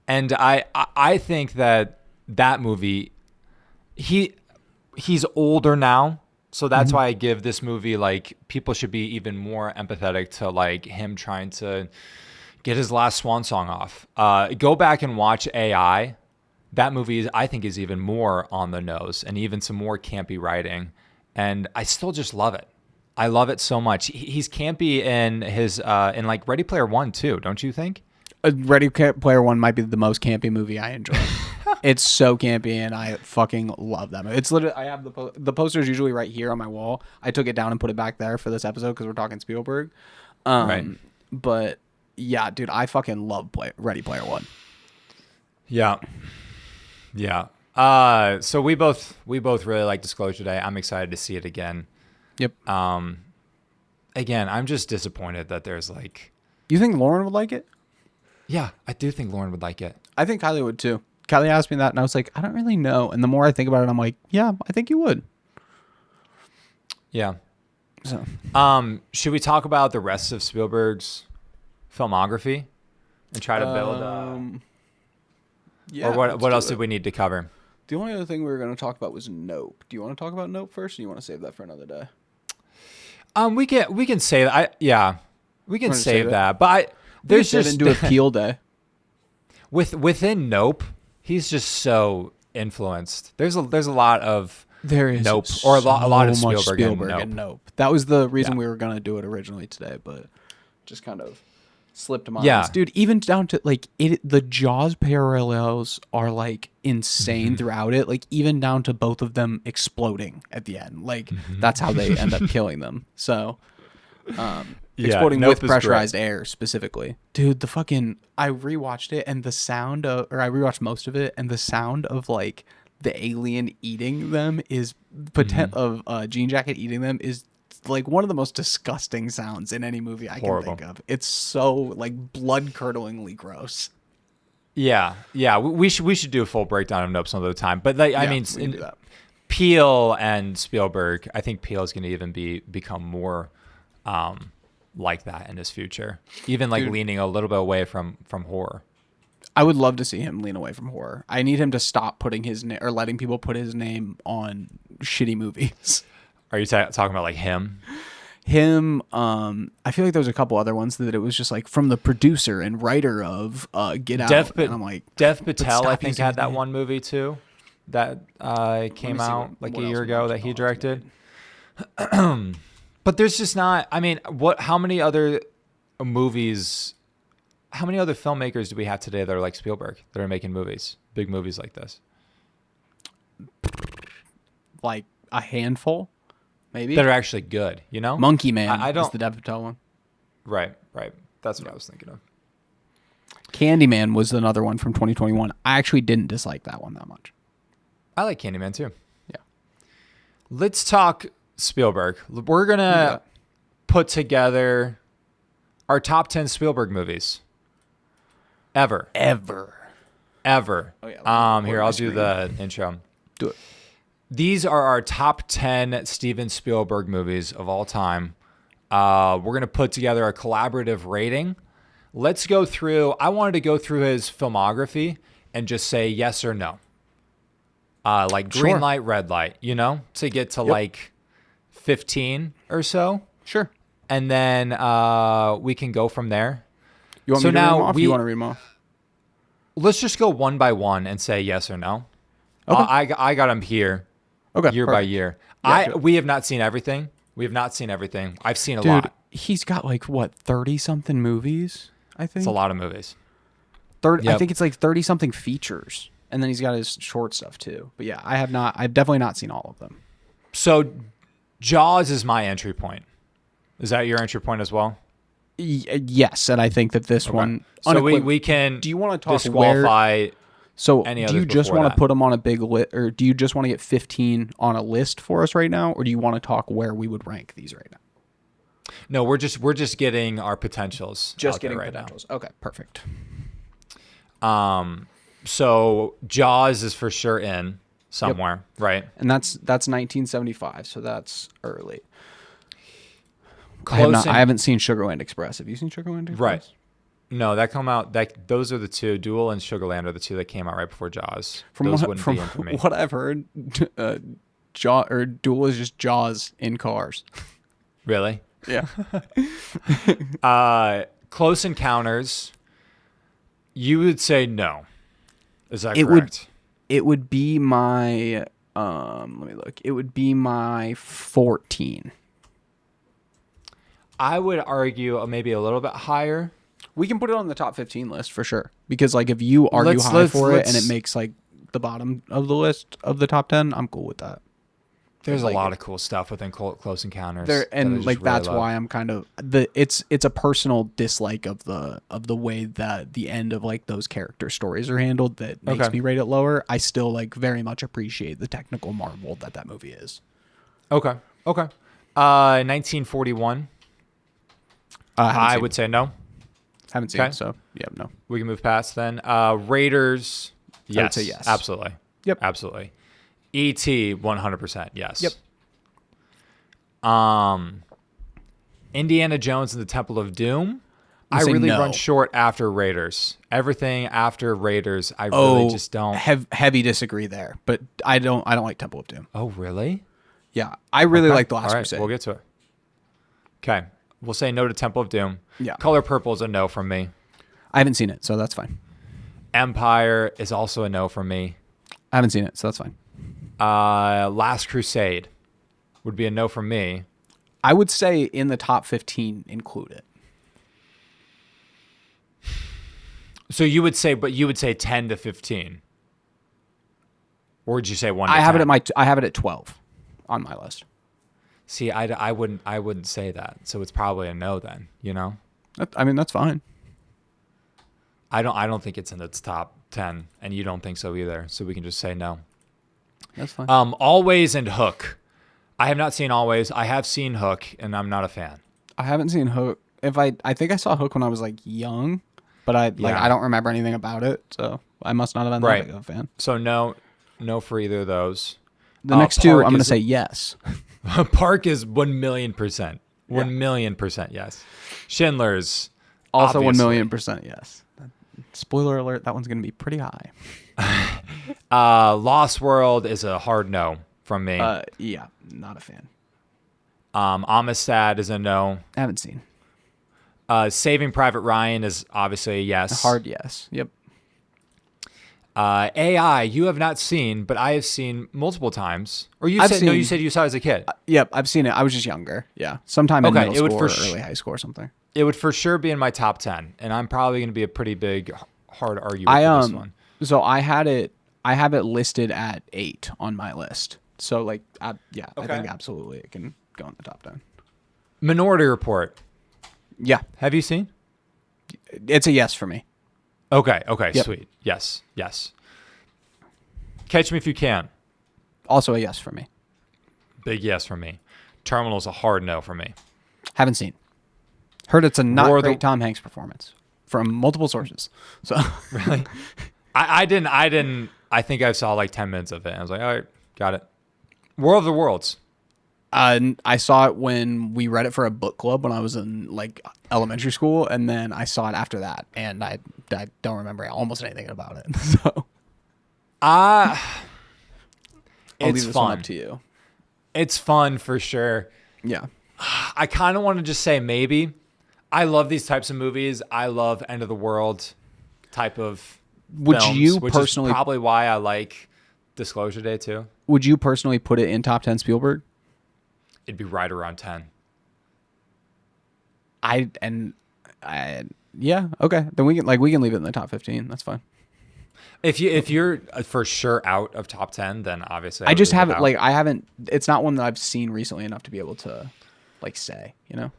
I think that movie, he's older now. So that's why I give this movie, like, people should be even more empathetic to, like, him trying to get his last swan song off. Go back and watch AI. That movie, I think, is even more on the nose and even some more campy writing. And I still just love it. I love it so much. He's campy in his in like Ready Player One too, don't you think? Ready Player One might be the most campy movie I enjoy. It's so campy, and I fucking love that movie. It's literally, I have the poster's usually right here on my wall. I took it down and put it back there for this episode because we're talking Spielberg. Right. But yeah, dude, I fucking love Ready Player One. Yeah. Yeah. So we both really like Disclosure Day. I'm excited to see it again. Yep. Again, I'm just disappointed that there's like. You think Lauren would like it? Yeah, I do think Lauren would like it. I think Kylie would too. Kylie asked me that, and I was like, I don't really know. And the more I think about it, I'm like, yeah, I think you would. Yeah. So, should we talk about the rest of Spielberg's filmography and try to build? Yeah. Or what else did we need to cover? The only other thing we were going to talk about was Nope. Do you want to talk about Nope first, or do you want to save that for another day? We can say that. We can save that. But there's just do a Peel Day. Within Nope, he's just so influenced. There's a lot of Nope or a lot of Spielberg in Nope. That was the reason we were going to do it originally today, but just kind of slipped my Yeah. eyes. Dude, even down to like the Jaws parallels are like insane throughout it, like even down to both of them exploding at the end. Like that's how they end up killing them. So exploding Nope with pressurized air specifically. Dude, I rewatched it, and I rewatched most of it, and the sound of like the alien eating them is Jean Jacket eating them is like one of the most disgusting sounds in any movie I can think of. It's so like blood-curdlingly gross. Yeah. We should do a full breakdown of Nope some other time. But I mean, do that. Peele and Spielberg, I think Peele is going to even become more like that in his future, even like leaning a little bit away from horror. I would love to see him lean away from horror. I need him to stop putting or letting people put his name on shitty movies. Are you talking about like him? I feel like there was a couple other ones that it was just like from the producer and writer of Get Out. And I'm like, Dev Patel, I think, had that one movie too that came out like a year ago that he directed. But there's just not. I mean, how many other filmmakers do we have today that are like Spielberg that are making big movies like this? Like a handful. Maybe that are actually good, you know? Monkey Man I don't, is the Dev Patel one. Right. That's what I was thinking of. Candyman was another one from 2021. I actually didn't dislike that one that much. I like Candyman too. Yeah. Let's talk Spielberg. We're going to put together our top 10 Spielberg movies. Ever. Oh, yeah, here, I'll do the intro. Do it. These are our top 10 Steven Spielberg movies of all time. We're going to put together a collaborative rating. Let's go through. I wanted to go through his filmography and just say yes or no. Like green light, red light, to get to like 15 or so. Sure. And then we can go from there. You want me to read them off? You want to read them off? Let's just go one by one and say yes or no. Okay. I got them here. Okay, year by year. Yeah, we have not seen everything. I've seen a lot. He's got like what 30-something movies. I think it's a lot of movies. 30. Yep. I think it's like 30-something features, and then he's got his short stuff too. But yeah, I've definitely not seen all of them. So, Jaws is my entry point. Is that your entry point as well? Yes, and I think that this one. So we can. Do you want to talk disqualify? So do you just want to put them on a big list, or do you just want to get 15 on a list for us right now, or do you want to talk where we would rank these right now? No, we're just getting our potentials. Just getting right potentials. Now. Okay, perfect. So Jaws is for sure in. somewhere, right? And that's 1975, so that's early. Close I haven't seen Sugarland Express. Have you seen Sugarland Express? Right. No, that come out. Those are the two. Duel and Sugarland are the two that came out right before Jaws. Those wouldn't be in for me. What I've heard, Duel is just Jaws in cars. Really? Yeah. Close Encounters. You would say no. Is that correct? It would be my. Let me look. It would be my 14. I would argue maybe a little bit higher. We can put it on the top 15 list for sure. Because like if you argue high for it and it makes like the bottom of the list of the top 10, I'm cool with that. There's a lot of cool stuff within Close Encounters. And like that's why I'm kind of it's a personal dislike of the way that the end of like those character stories are handled that makes me rate it lower. I still like very much appreciate the technical marvel that movie is. Okay. 1941. I would say no. Haven't seen it, so yeah, no. We can move past then. Raiders, yes. I would say yes. Absolutely. Yep. Absolutely. E.T., 100% yes. Yep. Indiana Jones and the Temple of Doom. I say really no. run short after Raiders. Everything after Raiders, I really just don't. Heavy disagree there, but I don't like Temple of Doom. Oh, really? Yeah, I really like The Last Crusade. We'll get to it. Okay. We'll say no to Temple of Doom. Yeah. Color Purple is a no from me. I haven't seen it, so that's fine. Empire is also a no from me. I haven't seen it, so that's fine. Last Crusade would be a no from me. I would say in the top 15, include it. So you would say 10 to 15. Or would you say 1 to 10? I have it at 12 on my list. See, I wouldn't say that. So it's probably a no then, you know? I mean, that's fine. I don't think it's in its top 10, and you don't think so either. So we can just say no. That's fine. Always and Hook. I have not seen Always. I have seen Hook, and I'm not a fan. I haven't seen Hook. I think I saw Hook when I was like young, but I don't remember anything about it, so I must not have been that big of a fan. So no for either of those. The next two, I'm going to say yes. Park is 1,000,000%. 1,000,000% yes. Schindler's also obviously. 1,000,000% yes. Spoiler alert, that one's going to be pretty high. Lost World is a hard no from me. Yeah, not a fan. Amistad is a no. I haven't seen. Saving Private Ryan is obviously a yes. A hard yes. Yep. AI, you have not seen, but I have seen multiple times. Or you said you saw it as a kid. Yep, I've seen it. I was just younger. Yeah, sometime in middle school or early high school or something. It would for sure be in my top 10, and I'm probably going to be a pretty big, hard argument for this one. So I have it listed at 8 on my list. So like, I think absolutely it can go in the top 10. Minority Report. Yeah. Have you seen? It's a yes for me. Okay, Yep. Sweet. Yes. Catch Me If You Can. Also a yes for me. Big yes for me. Terminal's a hard no for me. Haven't seen. Heard it's a not great Tom Hanks performance from multiple sources. So really, I didn't. I think I saw like 10 minutes of it. I was like, all right, got it. War of the Worlds. I saw it when we read it for a book club when I was in like elementary school, and then I saw it after that, and I don't remember almost anything about it. So, it's fun. Up to you. It's fun for sure. Yeah. I kind of want to just say maybe. I love these types of movies. I love end of the world type of films, which is probably why I like Disclosure Day too. Would you personally put it in top 10 Spielberg? It'd be right around 10. Yeah, okay. Then we can leave it in the top 15. That's fine. If you're for sure out of top 10, then obviously I just haven't I haven't. It's not one that I've seen recently enough to be able to like say, you know.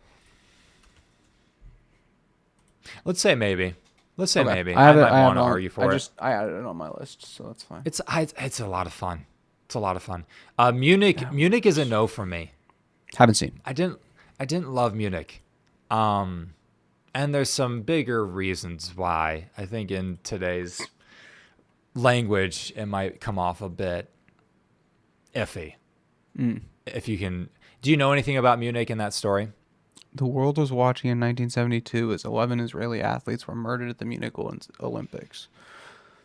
Let's say maybe. Maybe. I might want to argue for it. I added it on my list, so that's fine. It's a lot of fun. It's a lot of fun. Munich is a no for me. Haven't seen. I didn't love Munich. And there's some bigger reasons why. I think in today's language it might come off a bit iffy. If you can, do you know anything about Munich in that story? The world was watching in 1972 as 11 Israeli athletes were murdered at the Munich Olympics.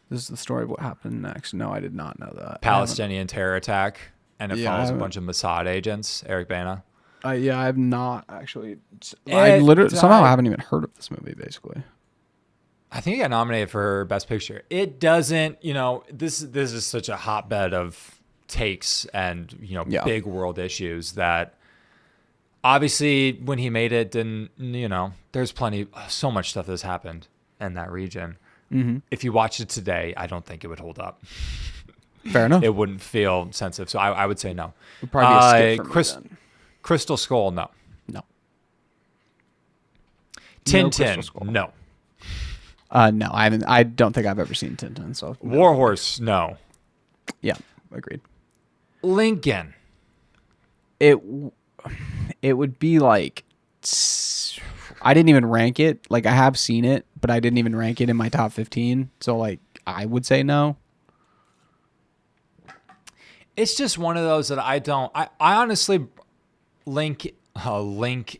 This is the story of what happened next. No, I did not know that. Palestinian terror attack, and it follows a bunch of Mossad agents. Eric Bana. Yeah, I have not actually. I literally somehow haven't even heard of this movie. Basically, I think it got nominated for Best Picture. It doesn't, this is such a hotbed of takes and big world issues that obviously when he made it, didn't there's so much stuff that's happened in that region. If you watched it today, I don't think it would hold up. Fair enough. It wouldn't feel sensitive, so I would say no. It'd probably be a skip for me then. Crystal Skull, no. Tintin, no. No, I haven't. I don't think I've ever seen Tintin. So no. Warhorse, no. Yeah, agreed. Lincoln. It would be like, I didn't even rank it. Like, I have seen it, but I didn't even rank it in my top 15. So like, I would say no. It's just one of those that I honestly link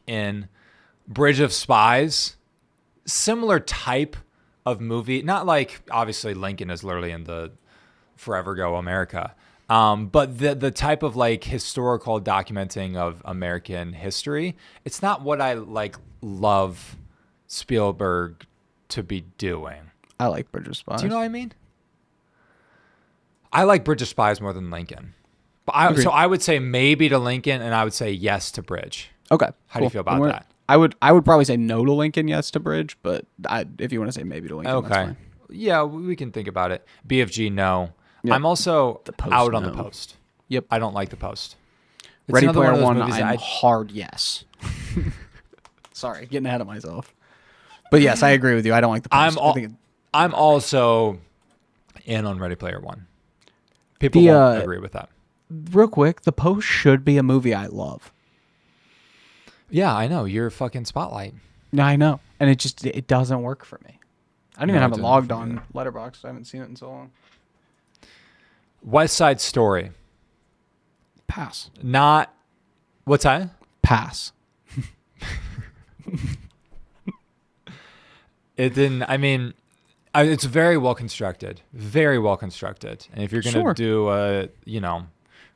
in Bridge of Spies, similar type of movie. Not like, obviously Lincoln is literally in the Forever Go America. But the type of like historical documenting of American history, it's not what I like love Spielberg to be doing. I like Bridge of Spies. Do you know what I mean? I like Bridge of Spies more than Lincoln. But so I would say maybe to Lincoln, and I would say yes to Bridge. Okay. How do you feel about that? I would probably say no to Lincoln, yes to Bridge, but if you want to say maybe to Lincoln, okay. That's fine. Yeah, we can think about it. BFG, no. Yep. I'm also out on no. the Post. Yep. I don't like the Post. It's Ready Player one, One, I'm hard yes. Sorry, getting ahead of myself. But yes, I agree with you. I don't like the Post. I'm also in on Ready Player One. People won't agree with that. Real quick, The Post should be a movie I love. Yeah, I know. You're fucking Spotlight. No, I know. And it doesn't work for me. I don't even have it logged on Letterboxd. I haven't seen it in so long. West Side Story. Pass. Not. What's that? Pass. It didn't. I mean, it's very well constructed. Very well constructed. And if you're going to do a,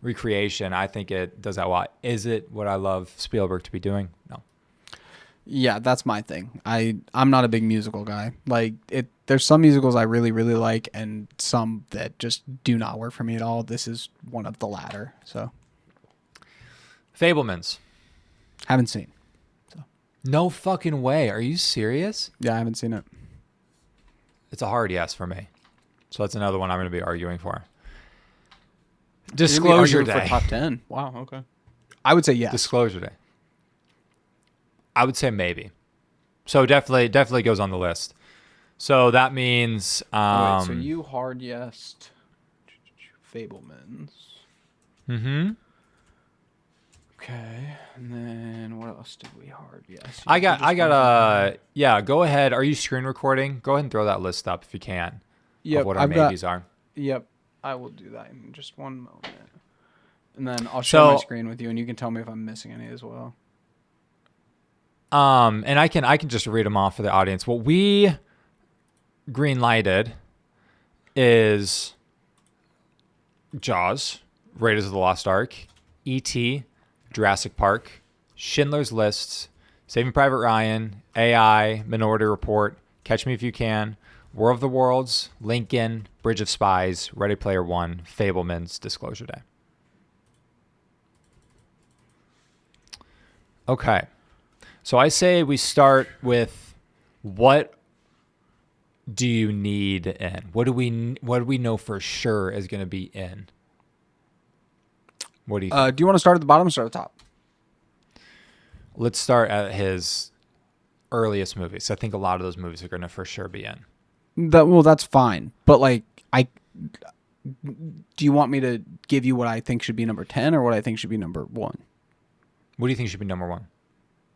recreation, I think it does that well. Is it what I love Spielberg to be doing? No. Yeah, that's my thing. I'm not a big musical guy. Like, there's some musicals I really, really like and some that just do not work for me at all. This is one of the latter. So, Fabelmans. Haven't seen. So. No fucking way. Are you serious? Yeah, I haven't seen it. It's a hard yes for me. So that's another one I'm going to be arguing for. Disclosure Day. For top 10. Wow, okay. I would say yes. Disclosure Day. I would say maybe. So definitely goes on the list. So that means... wait, so you hard yes Fabelmans. Mm-hmm. Okay. And then what else did we hard yes? I got yeah, go ahead. Are you screen recording? Go ahead and throw that list up if you can. Yep, of what our maybes are. Yep. I will do that in just one moment. And then I'll share my screen with you and you can tell me if I'm missing any as well. And I can just read them off for the audience. What we green lighted is Jaws, Raiders of the Lost Ark, E.T., Jurassic Park, Schindler's List, Saving Private Ryan, AI, Minority Report, Catch Me If You Can, War of the Worlds, Lincoln, Bridge of Spies, Ready Player One, Fabelmans, Disclosure Day. Okay. So I say we start with what do you need in? What do we know for sure is going to be in? What do you think? Do you want to start at the bottom or start at the top? Let's start at his earliest movies. I think a lot of those movies are going to for sure be in. That's fine. But like, do you want me to give you what I think should be number 10 or what I think should be number 1? What do you think should be number 1?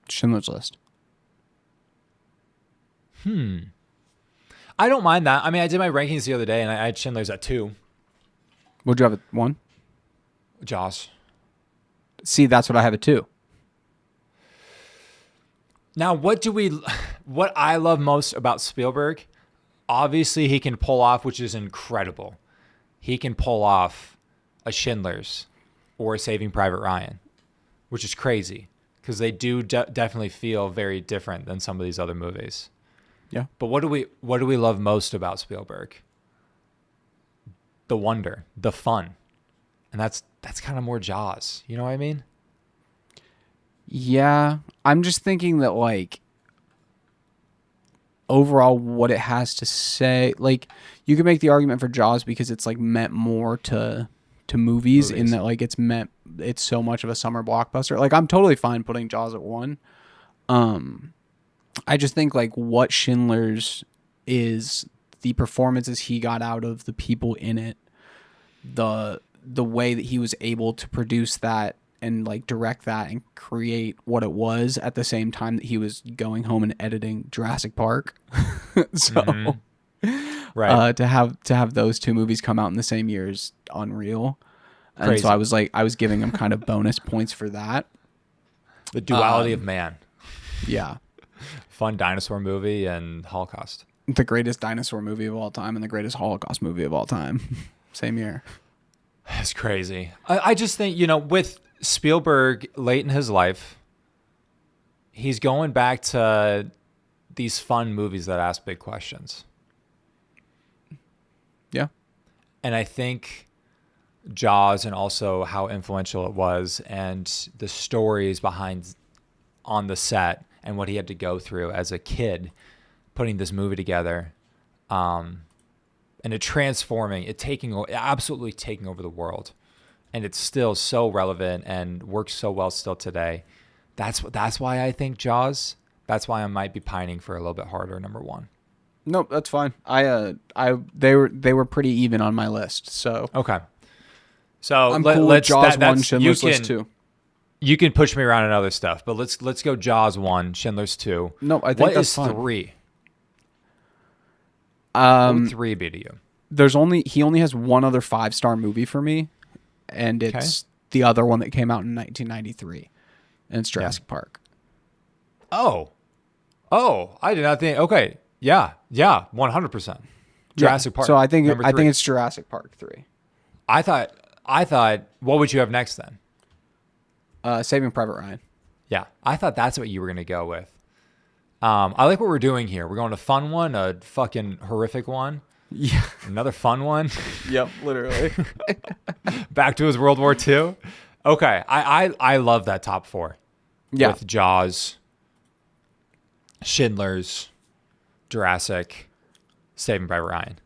Schindler's List. I don't mind that. I mean, I did my rankings the other day and I had Schindler's at 2. Would you have at 1? Jaws. See, that's what I have it too. Now, what I love most about Spielberg, obviously he can pull off, which is incredible. He can pull off a Schindler's or a Saving Private Ryan, which is crazy because they do definitely feel very different than some of these other movies. Yeah. But what do we love most about Spielberg? The wonder, the fun. And that's kind of more Jaws. You know what I mean? Yeah. I'm just thinking that, like, overall what it has to say, like, you can make the argument for Jaws because it's, like, meant more to movies in that, like, it's so much of a summer blockbuster. Like, I'm totally fine putting Jaws at 1. I just think, like, what Schindler's is, the performances he got out of the people in it, the way that he was able to produce that and, like, direct that and create what it was at the same time that he was going home and editing Jurassic Park. So right. to have those two movies come out in the same year is unreal. And Crazy. so I was giving him kind of bonus points for that. The duality of man. Yeah. Fun dinosaur movie and Holocaust. The greatest dinosaur movie of all time and the greatest Holocaust movie of all time. Same year. It's crazy. I just think, with Spielberg late in his life, he's going back to these fun movies that ask big questions. Yeah. And I think Jaws, and also how influential it was, and the stories behind on the set and what he had to go through as a kid putting this movie together, and it transforming, absolutely taking over the world, and it's still so relevant and works so well still today. That's why I think Jaws. That's why I might be pining for a little bit harder number 1. Nope, that's fine. They were pretty even on my list. So okay. So I'm cool with Jaws 1, Schindler's List 2. You can push me around in other stuff, but let's go Jaws 1, Schindler's 2. No, I think what that's is fine. 3? What would 3 be to you? He only has one other 5-star movie for me, and it's the other one that came out in 1993, and it's Jurassic Park. Oh, I did not think. Okay, yeah, 100%. Jurassic Park. So I think it's Jurassic Park 3. I thought. What would you have next then? Saving Private Ryan. Yeah, I thought that's what you were gonna go with. I like what we're doing here. We're going to fun one, a fucking horrific one. Yeah. Another fun one. Yep, literally. Back to his World War II. Okay, I love that top 4. Yeah. With Jaws, Schindler's, Jurassic, Saving Private Ryan.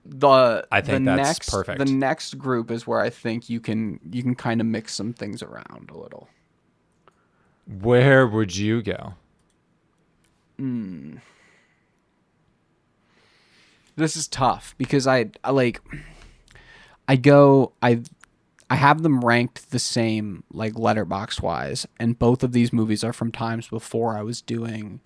I think that's perfect. The next group is where I think you can kind of mix some things around a little. Where would you go? This is tough because I have them ranked the same, like, letterbox wise, and both of these movies are from times before I was doing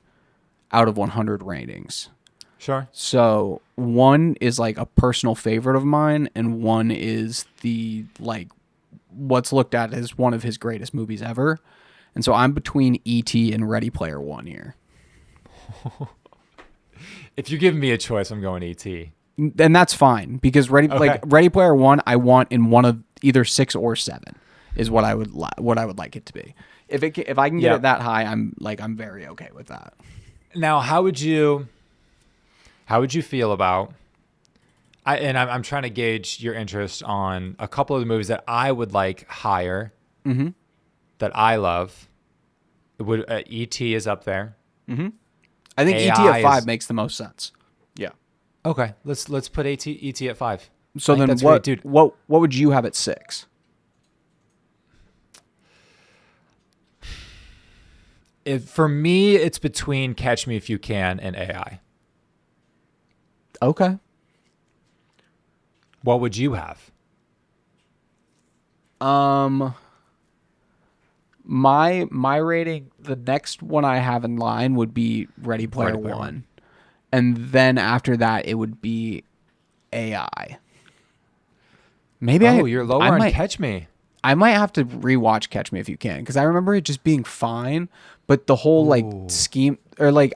out of 100 ratings. Sure. So one is, like, a personal favorite of mine, and one is the, like, what's looked at as one of his greatest movies ever. And so I'm between E.T. and Ready Player One here. If you give me a choice, I'm going E.T. And that's fine because Ready Player One, I want in one of either 6 or 7 is what I would like it to be. If I can get it that high, I'm very okay with that. Now, how would you feel about? I'm trying to gauge your interest on a couple of the movies that I would like higher. Mm-hmm. That I love. E.T. is up there. Mm-hmm. I think E.T. at 5 makes the most sense. Yeah. Okay, let's put E.T. at 5. So then what, great, dude. What would you have at 6? For me, it's between Catch Me If You Can and AI. Okay. What would you have? My rating, the next one I have in line would be Ready Player One. And then after that, it would be AI. Maybe you're lower on Catch Me. I might have to rewatch Catch Me If You Can because I remember it just being fine, but the whole like scheme or like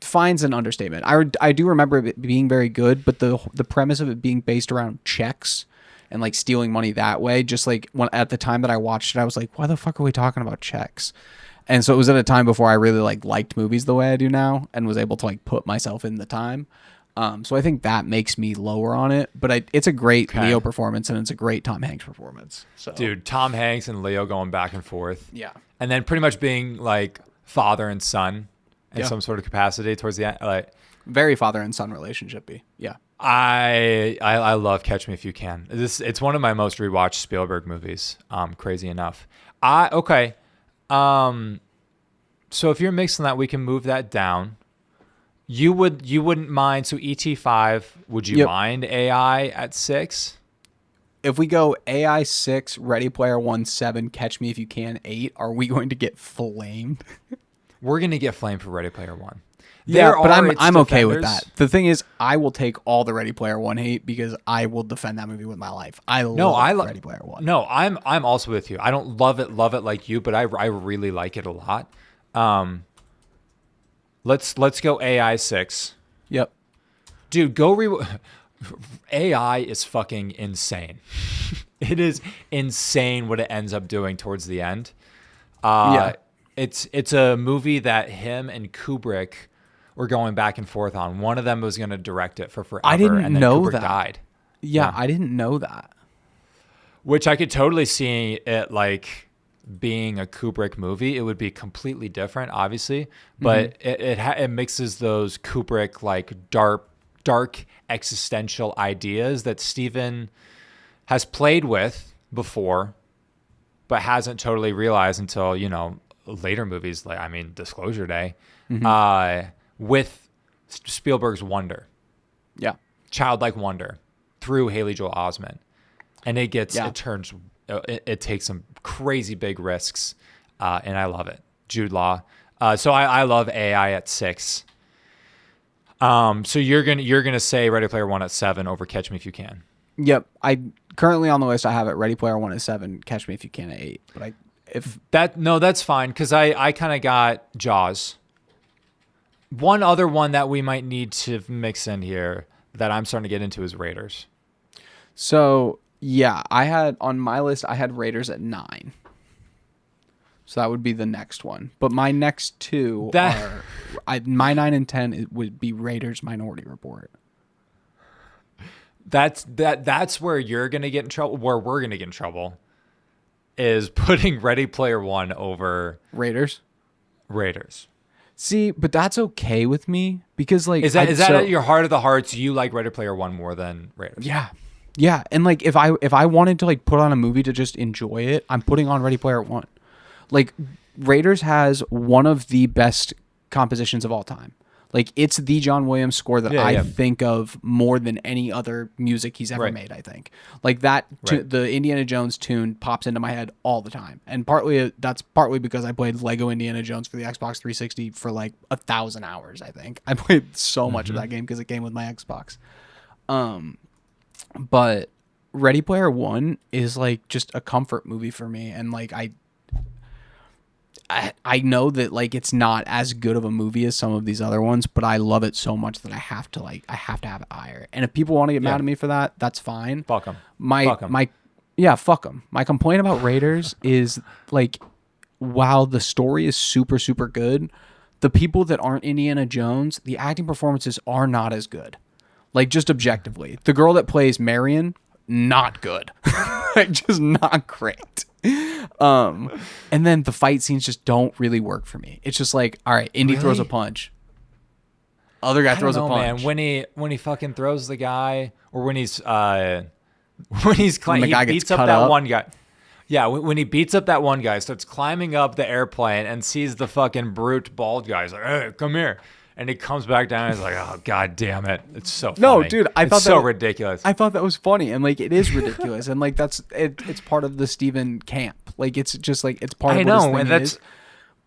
fine's an understatement. I do remember it being very good, but the premise of it being based around checks and like stealing money that way, just like when at the time that I watched it, I was like, why the fuck are we talking about checks? And so it was at a time before I really like liked movies the way I do now and was able to like put myself in the time. So I think that makes me lower on it, but it's a great Leo performance and it's a great Tom Hanks performance. So. Dude, Tom Hanks and Leo going back and forth. Yeah. And then pretty much being like father and son in some sort of capacity towards the end. Like very father and son relationship-y. Yeah. I love Catch Me If You Can. It's one of my most rewatched Spielberg movies. Crazy enough. Okay. So if you're mixing that, we can move that down. You wouldn't mind. So ET5, would you mind AI at 6? If we go AI 6, Ready Player One 7, Catch Me If You Can 8, are we going to get flamed? We're gonna get flamed for Ready Player One. Yeah, but I'm okay with that. The thing is, I will take all the Ready Player One hate because I will defend that movie with my life. I love Ready Player One. No, I'm also with you. I don't love it like you, but I really like it a lot. Let's go AI 6. Yep. Dude, AI is fucking insane. It is insane what it ends up doing towards the end. It's a movie that him and Kubrick were going back and forth on. One of them was going to direct it for forever. I didn't and then know Kubrick that. Died. Yeah, I didn't know that. Which I could totally see it like being a Kubrick movie. It would be completely different, obviously, but it mixes those Kubrick like dark existential ideas that Steven has played with before, but hasn't totally realized until, later movies, like, Disclosure Day, with Spielberg's wonder. Yeah. Childlike wonder through Haley Joel Osment. And it takes some crazy big risks, and I love it. Jude Law. So I love AI at 6. So you're gonna say Ready Player One at 7 over Catch Me If You Can. Yep. I currently on the list I have it Ready Player One at 7, Catch Me If You Can at 8. But that's fine because I kind of got Jaws. One other one that we might need to mix in here that I'm starting to get into is Raiders. So yeah, on my list I had Raiders at 9. So that would be the next one. But my next two my 9 and 10 it would be Raiders, Minority Report. That's where you're gonna get in trouble. Where we're gonna get in trouble is putting Ready Player One over Raiders. See, but that's okay with me because like is that at your heart of the hearts? You like Ready Player One more than Raiders? Yeah, and like if I wanted to like put on a movie to just enjoy it, I'm putting on Ready Player One. Like Raiders has one of the best compositions of all time. Like it's the John Williams score that I think of more than any other music he's ever made. I think like that the Indiana Jones tune pops into my head all the time, and that's partly because I played Lego Indiana Jones for the Xbox 360 for like 1,000 hours. I think I played so much of that game because it came with my Xbox. But Ready Player One is like just a comfort movie for me, and like I know that like it's not as good of a movie as some of these other ones, but I love it so much that I have to have it higher. And if people want to get mad at me for that, that's fine. Fuck them. Fuck them. My complaint about Raiders is like, while the story is super, super good, the people that aren't Indiana Jones, the acting performances are not as good. Like just objectively, the girl that plays Marion, not good. Like just not great. And then the fight scenes just don't really work for me. It's just like, all right, Indy throws a punch. Other guy throws a punch. Man, when he fucking throws the guy, or when he's when the guy beats up that one guy. Yeah, when he beats up that one guy, starts climbing up the airplane and sees the fucking brute bald guy. He's like, hey, come here. And he comes back down and he's like, oh, God damn it. It's so funny. No, dude, I thought it's so ridiculous. I thought that was funny. And like, it is ridiculous. And like, it's part of the Steven camp. Like, it's just like, it's part of what his thing is.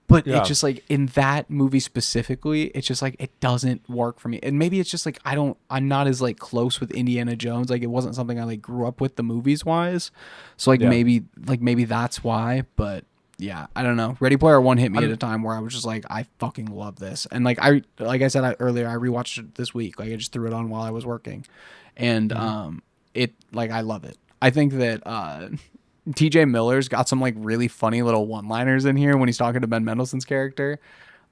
But Yeah. it's just like in that movie specifically, it's just like it doesn't work for me. And maybe it's just like I'm not as like close with Indiana Jones. Like it wasn't something I like grew up with the movies wise. So like Yeah. maybe that's why. But yeah, I don't know. Ready Player One hit me at a time where I was just like, I fucking love this. And like I said earlier, I rewatched it this week. Like I just threw it on while I was working, and it like I love it. I think that TJ Miller's got some like really funny little one-liners in here when he's talking to Ben Mendelsohn's character.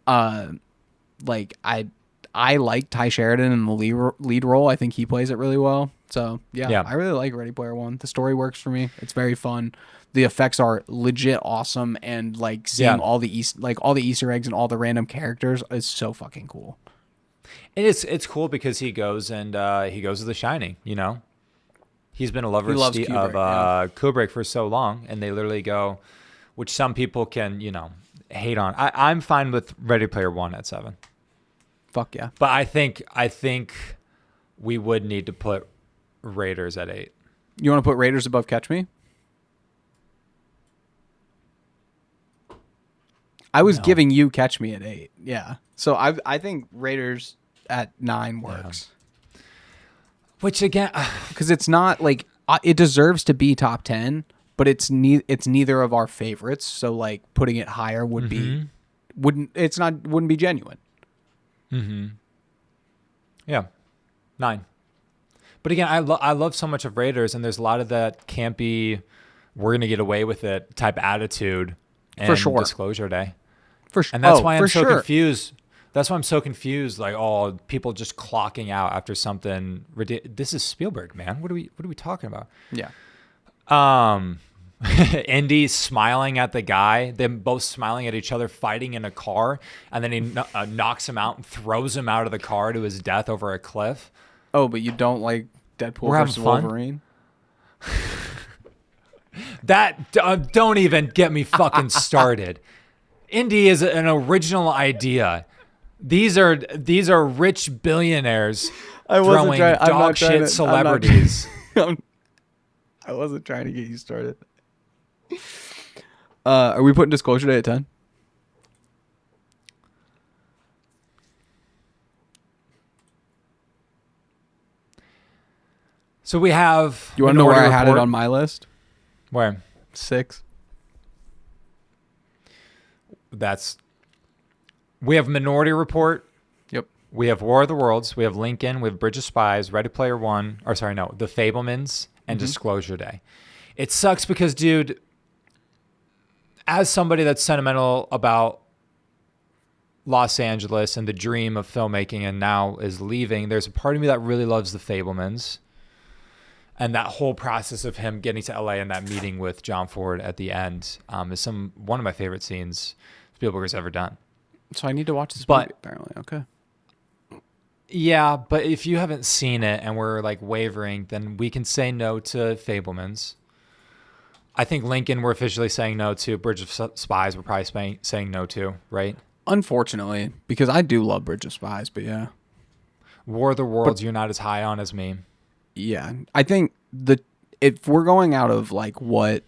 Like I like Ty Sheridan in the lead role. I think he plays it really well. So yeah, I really like Ready Player One. The story works for me. It's very fun. The effects are legit awesome, and like seeing all the Easter eggs and all the random characters is so fucking cool. And it's cool because he goes to The Shining. You know, he's been a lover of Kubrick for so long, and they literally go, which some people can hate on. I'm fine with Ready Player One at 7. Fuck yeah. But I think we would need to put Raiders at 8. You want to put Raiders above Catch Me? I was giving you Catch Me at 8. Yeah. So I think Raiders at 9 works. Yeah. Which again, because it's not like it deserves to be top 10, but it's neither of our favorites. So like putting it higher would wouldn't be genuine. Mm-hmm. Yeah, 9. But again, I love so much of Raiders, and there's a lot of that campy, we're gonna get away with it type attitude. And for sure. Disclosure Day. For sure. And that's why I'm so confused. That's why I'm so confused. Like, people just clocking out after something ridiculous. This is Spielberg, man. What are we talking about? Yeah. Indy smiling at the guy, them both smiling at each other, fighting in a car, and then he knocks him out and throws him out of the car to his death over a cliff. Oh, but you don't like Deadpool versus Wolverine? That don't even get me fucking started. Indy is an original idea. These are rich billionaires throwing dog shit celebrities. I wasn't trying to get you started. Are we putting Disclosure Day at 10? So we have. You want to know where I had it on my list? Where? 6. We have Minority Report. Yep. We have War of the Worlds. We have Lincoln. We have Bridge of Spies, Ready Player One. Or sorry, no, The Fabelmans and Disclosure Day. It sucks because, dude, as somebody that's sentimental about Los Angeles and the dream of filmmaking and now is leaving, there's a part of me that really loves The Fabelmans. And that whole process of him getting to LA and that meeting with John Ford at the end is one of my favorite scenes Spielberg has ever done. So I need to watch this movie, apparently. Okay. Yeah, but if you haven't seen it and we're like wavering, then we can say no to Fabelmans. I think Lincoln we're officially saying no to. Bridge of Spies we're probably saying no to, right? Unfortunately, because I do love Bridge of Spies, but yeah. War of the Worlds you're not as high on as me. Yeah, I think if we're going out of like what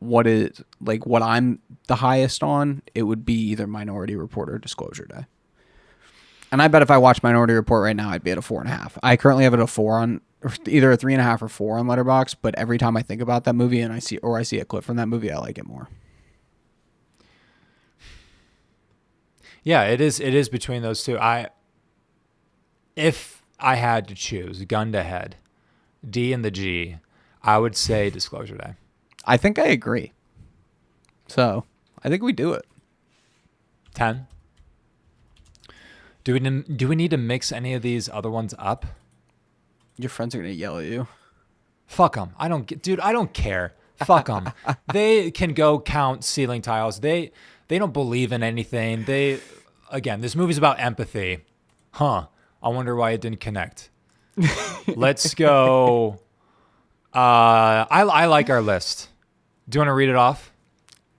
is like what I'm the highest on, it would be either Minority Report or Disclosure Day. And I bet if I watched Minority Report right now, I'd be at a 4.5. I currently have it a 4 on either a 3.5 or 4 on Letterboxd. But every time I think about that movie and I see a clip from that movie, I like it more. Yeah, it is between those two. If I had to choose, gun to head, D and the G, I would say Disclosure Day. I think I agree. So I think we do it. 10. Do we need to mix any of these other ones up? Your friends are gonna yell at you. Fuck them. I don't care. Fuck them. They can go count ceiling tiles. They don't believe in anything. This movie's about empathy. Huh. I wonder why it didn't connect. Let's go. I like our list. Do you want to read it off?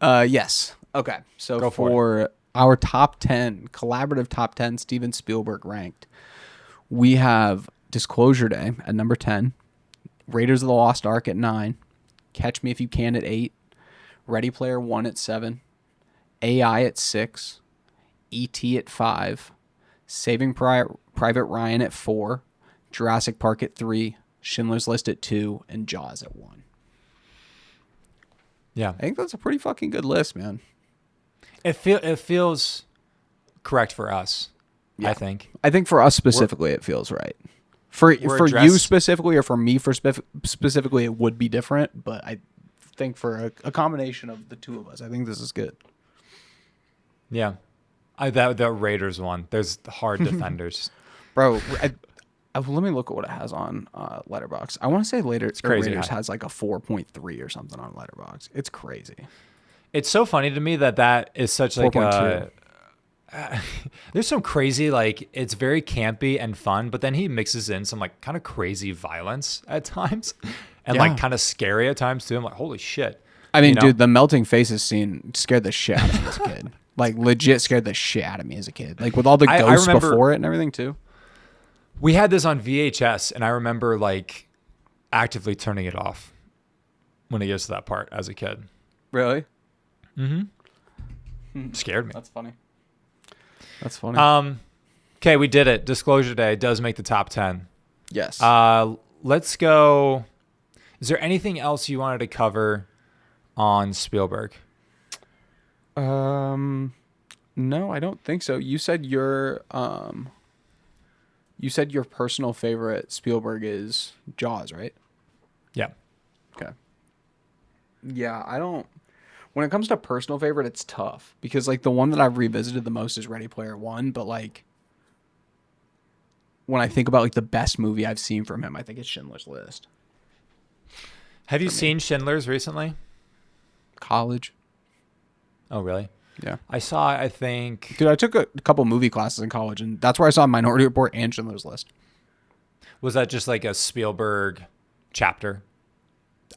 Yes. Okay. So for our top 10, collaborative top 10 Steven Spielberg ranked, we have Disclosure Day at number 10, Raiders of the Lost Ark at 9, Catch Me If You Can at 8, Ready Player One at 7, AI at 6, E.T. at 5, Saving Private Ryan at 4, Jurassic Park at 3, Schindler's List at 2, and Jaws at 1. Yeah. I think that's a pretty fucking good list, man. It feels correct for us, I think. I think for us specifically, it feels right. For you specifically, or for me specifically, it would be different. But I think for a combination of the two of us, I think this is good. Yeah. The Raiders one. There's hard defenders. Bro, let me look at what it has on Letterboxd. I want to say Raiders has like a 4.3 or something on Letterboxd. It's crazy. It's so funny to me that is such like a... there's some crazy, like, it's very campy and fun, but then he mixes in some like kind of crazy violence at times and like kind of scary at times too. I'm like, holy shit. I mean, dude, the melting faces scene scared the shit out of me as a kid. Like, legit scared the shit out of me as a kid. Like, with all the ghosts before it and everything too. We had this on VHS, and I remember like actively turning it off when it gets to that part as a kid. Really? Mm-hmm. Scared me. That's funny. Okay, we did it. Disclosure Day does make the top 10. Yes. Let's go. Is there anything else you wanted to cover on Spielberg? No, I don't think so. You said your personal favorite Spielberg is Jaws, right? Yeah. Okay. Yeah, I don't. When it comes to personal favorite, it's tough because like the one that I've revisited the most is Ready Player One, but like when I think about like the best movie I've seen from him, I think it's Schindler's List. Have you seen Schindler's recently? College. Oh, really? Yeah. I think... Dude, I took a couple movie classes in college, and that's where I saw Minority Report and Schindler's List. Was that just like a Spielberg chapter?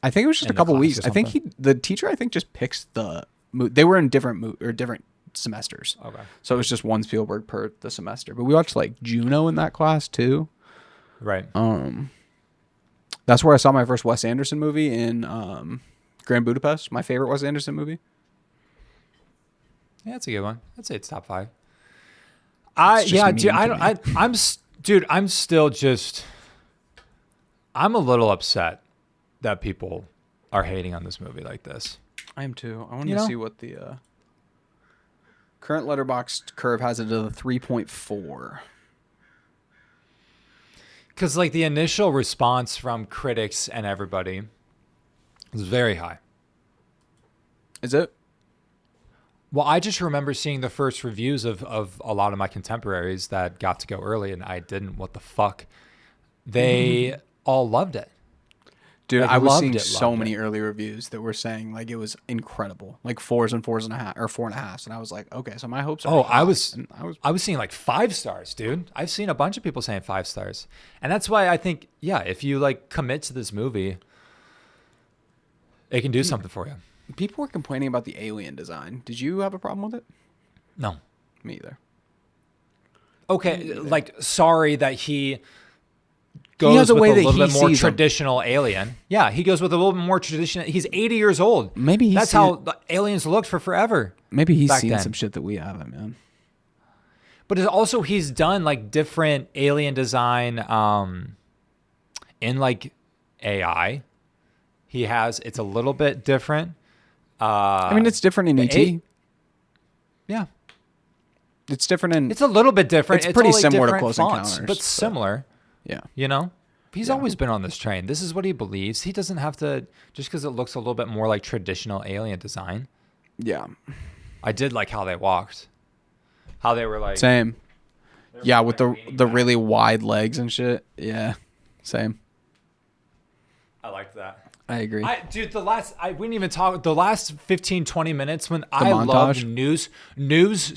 I think it was just a couple weeks. I think the teacher, just picks the... They were in different semesters. Okay. So it was just one Spielberg per the semester. But we watched like Juno in that class too. Right. That's where I saw my first Wes Anderson movie in Grand Budapest. My favorite Wes Anderson movie. Yeah, that's a good one. I'd say it's top 5. I'm still just... I'm a little upset that people are hating on this movie like this. I am too. I want to see what the current Letterboxd curve has it to the 3.4. Because like the initial response from critics and everybody was very high. Is it? Well, I just remember seeing the first reviews of a lot of my contemporaries that got to go early and I didn't. What the fuck? They all loved it. Dude, I was seeing so many early reviews that were saying like it was incredible, like 4s and 4.5 or 4.5, and I was like, okay, so my hopes are high. I was seeing like 5 stars, dude. I've seen a bunch of people saying 5 stars, and that's why I think if you like commit to this movie, it can do something for you. People were complaining about the alien design. Did you have a problem with it? No, me either. Okay, like sorry that he goes with a little bit more traditional alien. Yeah, he goes with a little bit more traditional. He's 80 years old. Maybe that's how the aliens looked for forever. Maybe he's seen some shit that we haven't, man. But it's also he's done like different alien design in like AI. It's a little bit different. I mean, it's different in E.T. Yeah. It's different in... It's a little bit different. It's pretty similar to Close Encounters. But similar. Yeah. You know? He's always been on this train. This is what he believes. He doesn't have to... Just because it looks a little bit more like traditional alien design. Yeah. I did like how they walked. How they were like... Same. Yeah, with the really wide legs and shit. Yeah. Same. I liked that. I agree. We didn't even talk the last 15, 20 minutes when I loved news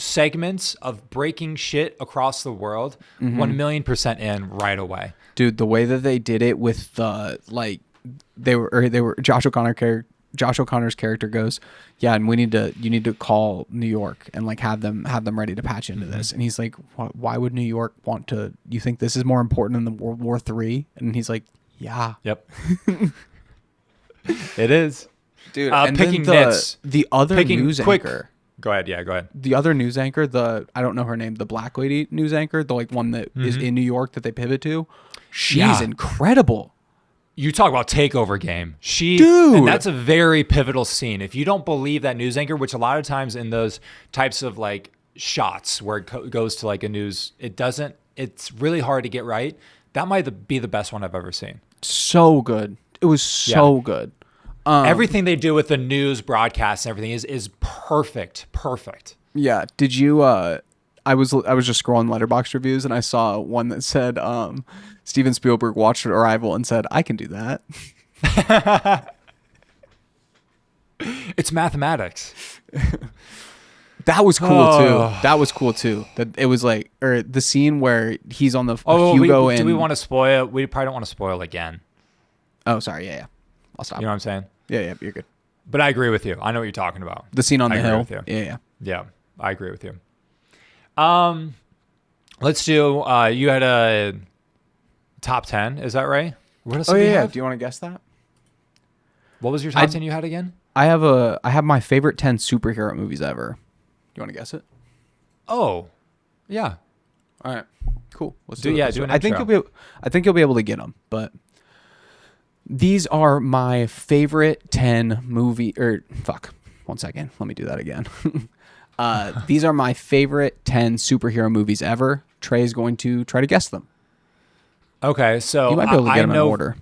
segments of breaking shit across the world. 1,000,000% in right away. Dude, the way that they did it with the they were Josh O'Connor's character goes, yeah, and you need to call New York and like have them ready to patch into this. And he's like, why would New York want to? You think this is more important than the World War III? And he's like, yeah. Yep. It is. Dude, and picking then nits. the other Picking news quick. anchor. Go ahead. Yeah, go ahead. The other news anchor, I don't know her name, the black lady news anchor, the like one that is in New York that they pivot to. She's incredible. You talk about takeover game. Dude. And that's a very pivotal scene. If you don't believe that news anchor, which a lot of times in those types of like shots where it goes to like a news, it's really hard to get right. That might be the best one I've ever seen. So good. It was so good. Everything they do with the news broadcast and everything is perfect. Perfect. Yeah. Did you, I was just scrolling Letterboxd reviews and I saw one that said, Steven Spielberg watched Arrival and said, I can do that. It's mathematics. That was cool too. That was cool too. That it was like, or the scene where he's on the Hugo do we want to spoil? We probably don't want to spoil again. Oh, sorry. Yeah. I'll stop. You know what I'm saying? Yeah. You're good. But I agree with you. I know what you're talking about. The scene on the hill. With you. Yeah. Yeah, I agree with you. Let's do. You had a top 10. Is that right? What else? Oh yeah. Do you want to guess that? What was your top 10 you had again? I have my favorite 10 superhero movies ever. You want to guess it? Oh, yeah. All right. Cool. Let's do it. Yeah, do an intro. I think you'll be able to get them, but these are my favorite 10 movie. One second. Let me do that again. These are my favorite 10 superhero movies ever. Trey is going to try to guess them. Okay, so you might be able to get them in order.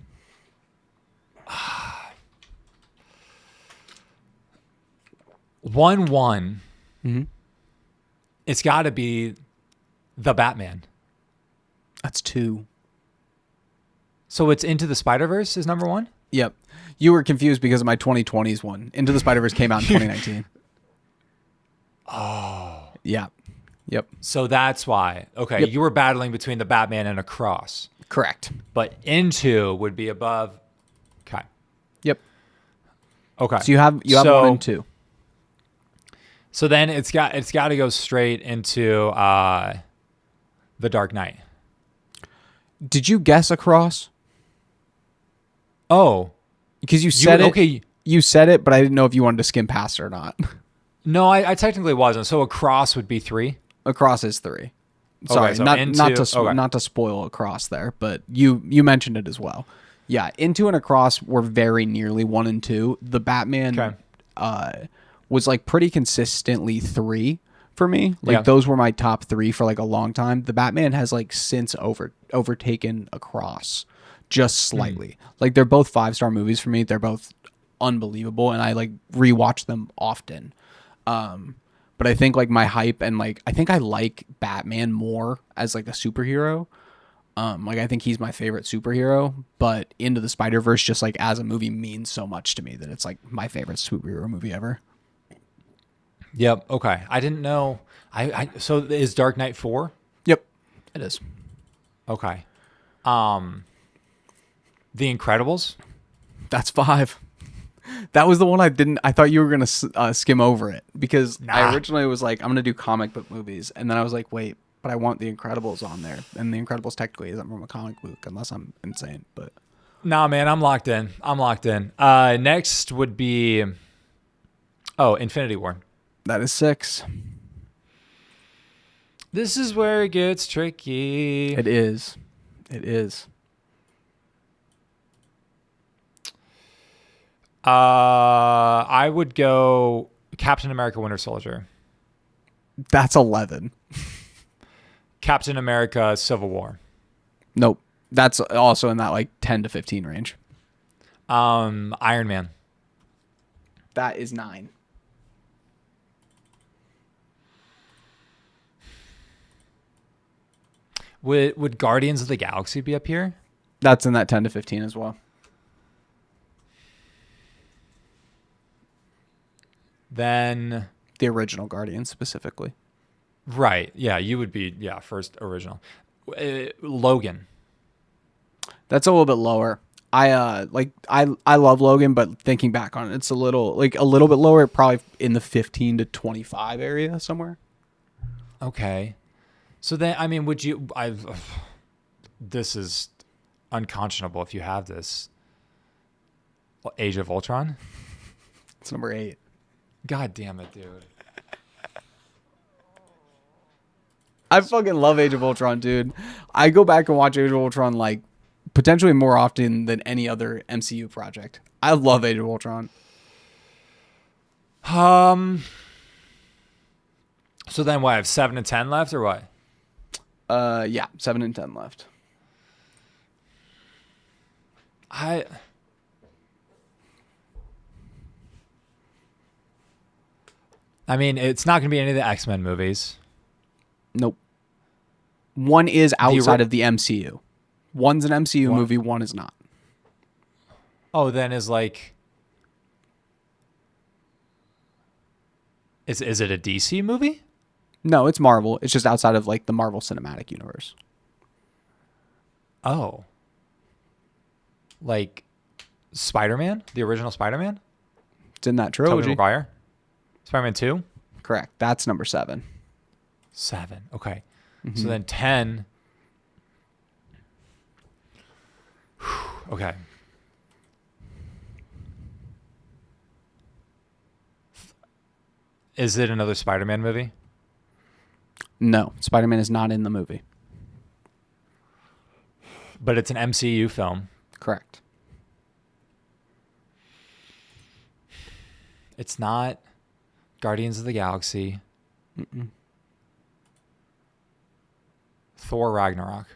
1-1. Mm-hmm. It's got to be the Batman. That's 2. So it's Into the Spider-Verse is number 1? Yep. You were confused because of my 2020s one. Into the Spider-Verse came out in 2019. Oh. Yeah. Yep. So that's why. Okay, yep. You were battling between the Batman and Across. Correct. But Into would be above. Okay. Yep. Okay. So you have 1 and 2. So then it's got to go straight into The Dark Knight. Did you guess Across? Oh, because you said it. Okay, you said it, but I didn't know if you wanted to skim past it or not. No, I technically wasn't. So Across would be 3. Across is 3. Sorry, okay, so not to spoil Across there, but you mentioned it as well. Yeah, Into and Across were very nearly 1 and 2. The Batman was like pretty consistently 3 for me. Like those were my top 3 for like a long time. The Batman has like since overtaken Across just slightly. Like they're both 5-star movies for me. They're both unbelievable and I like rewatch them often. But I think like my hype and like I think I like Batman more as like a superhero. Like I think he's my favorite superhero, but Into the Spider-Verse just like as a movie means so much to me that it's like my favorite superhero movie ever. Yep. Okay. I didn't know. So is Dark Knight 4? Yep. It is. Okay. The Incredibles? That's 5. That was the one I thought you were going to skim over it because I originally was like, I'm going to do comic book movies. And then I was like, wait, but I want The Incredibles on there. And The Incredibles technically isn't from a comic book unless I'm insane. But nah, man, I'm locked in. Next would be, Infinity War. That is 6. This is where it gets tricky. It is. I would go Captain America Winter Soldier. That's 11. Captain America Civil War. Nope. That's also in that like 10 to 15 range. Iron Man. That is 9. Would Guardians of the Galaxy be up here? That's in that 10 to 15 as well. Then the original Guardians specifically. Right. Yeah, you would be first original. Logan. That's a little bit lower. I love Logan, but thinking back on it, it's a little bit lower, probably in the 15 to 25 area somewhere. Okay. So then, I mean, this is unconscionable if you have this. Age of Ultron? It's number 8. God damn it, dude. I fucking love Age of Ultron, dude. I go back and watch Age of Ultron like potentially more often than any other MCU project. I love Age of Ultron. So then what? I have 7 and 10 left, or what? Yeah, 7 and 10 left. I mean, it's not going to be any of the X-Men movies. Nope. One is outside of the MCU. One's an MCU movie, one is not. Oh, then is like... Is it a DC movie? No, it's Marvel. It's just outside of like the Marvel Cinematic Universe. Oh. Like Spider-Man? The original Spider-Man? It's in that Tobey trilogy. Maguire? Spider-Man 2? Correct. That's number 7. 7. Okay. Mm-hmm. So then 10. Okay. Is it another Spider-Man movie? No, Spider-Man is not in the movie. But it's an MCU film. Correct. It's not Guardians of the Galaxy. Mm-mm. Thor Ragnarok.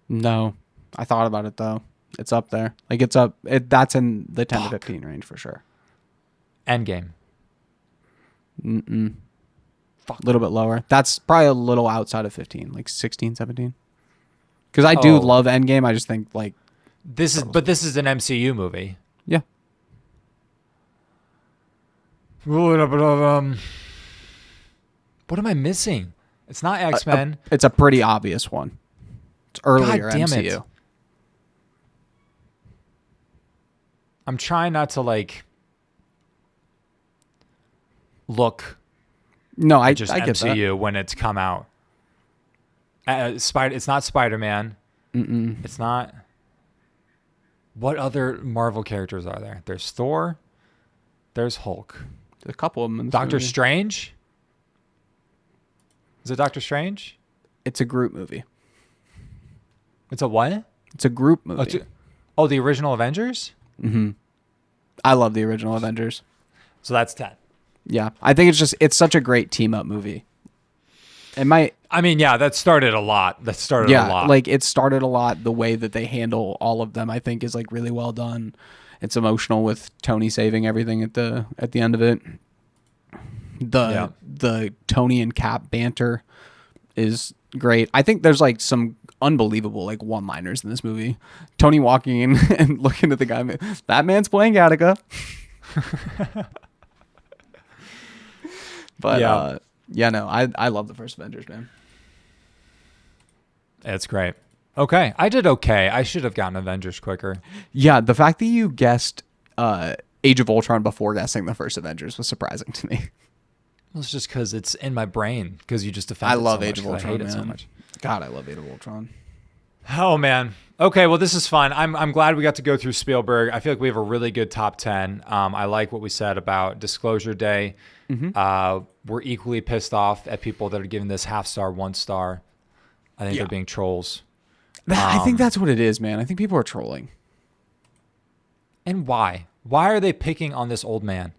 No. I thought about it though. It's up there. Like that's in the 10 to 15 range for sure. Endgame. Mm-mm. Fuck. A little bit lower. That's probably a little outside of 15, like 16, 17. Because I do love Endgame. I just think like this is an MCU movie. Yeah. What am I missing? It's not X-Men. It's a pretty obvious one. It's earlier God damn MCU. It. I'm trying not to like look. No, I just get MCU that. when it's come out. It's not Spider-Man. Mm-mm. It's not. What other Marvel characters are there? There's Thor. There's Hulk. There's a couple of them in this Doctor movie. Strange. Is it Doctor Strange? It's a group movie. It's a what? It's a group movie. The original Avengers? Mm-hmm. I love the original Avengers. So that's 10. Yeah. I think it's such a great team-up movie. That started a lot. Yeah, like it started a lot. The way that they handle all of them, I think, is like really well done. It's emotional with Tony saving everything at the end of it. The Tony and Cap banter is great. I think there's like some unbelievable like one-liners in this movie. Tony walking in and looking at the guy, that man's playing Gattaca. But I love the first Avengers, man. It's great. Okay, I did okay. I should have gotten Avengers quicker. Yeah, the fact that you guessed Age of Ultron before guessing the first Avengers was surprising to me. Well, it's just because it's in my brain. Because you just defend. I love Age of Ultron. I hate man. it so much. God, I love Age of Ultron. Oh man. Okay, well this is fun. I'm glad we got to go through Spielberg. I feel like we have a really good top 10. I like what we said about Disclosure Day. Mm-hmm. We're equally pissed off at people that are giving this 0.5 star, 1 star. I think they're being trolls. I think that's what it is, man. I think people are trolling. And why? Why are they picking on this old man?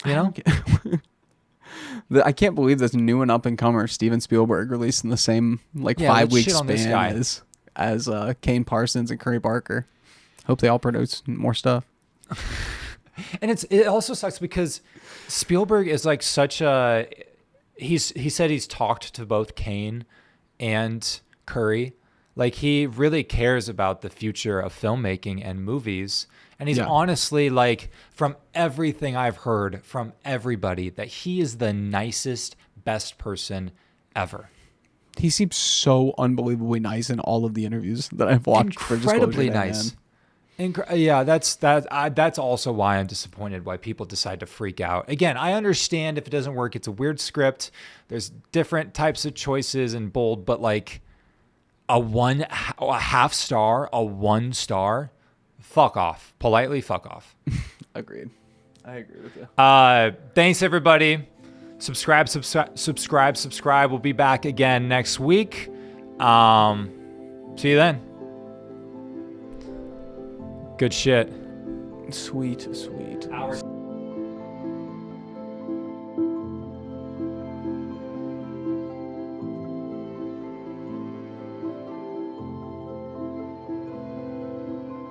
You know? I can't believe this new and up-and-comer Steven Spielberg released in the same 5-week span as Kane Parsons and Curry Barker. Hope they all produce more stuff. And it also sucks because Spielberg is like such a... He said he's talked to both Kane and Curry. Like he really cares about the future of filmmaking and movies. And he's honestly like, from everything I've heard from everybody, that he is the nicest, best person ever. He seems so unbelievably nice in all of the interviews that I've watched. Incredibly nice. That's also why I'm disappointed why people decide to freak out. Again, I understand if it doesn't work, it's a weird script. There's different types of choices and bold, but like a 0.5 star, a 1 star, fuck off. Politely fuck off. Agreed. I agree with you. Thanks everybody. Subscribe. We'll be back again next week. See you then. Good shit. Sweet.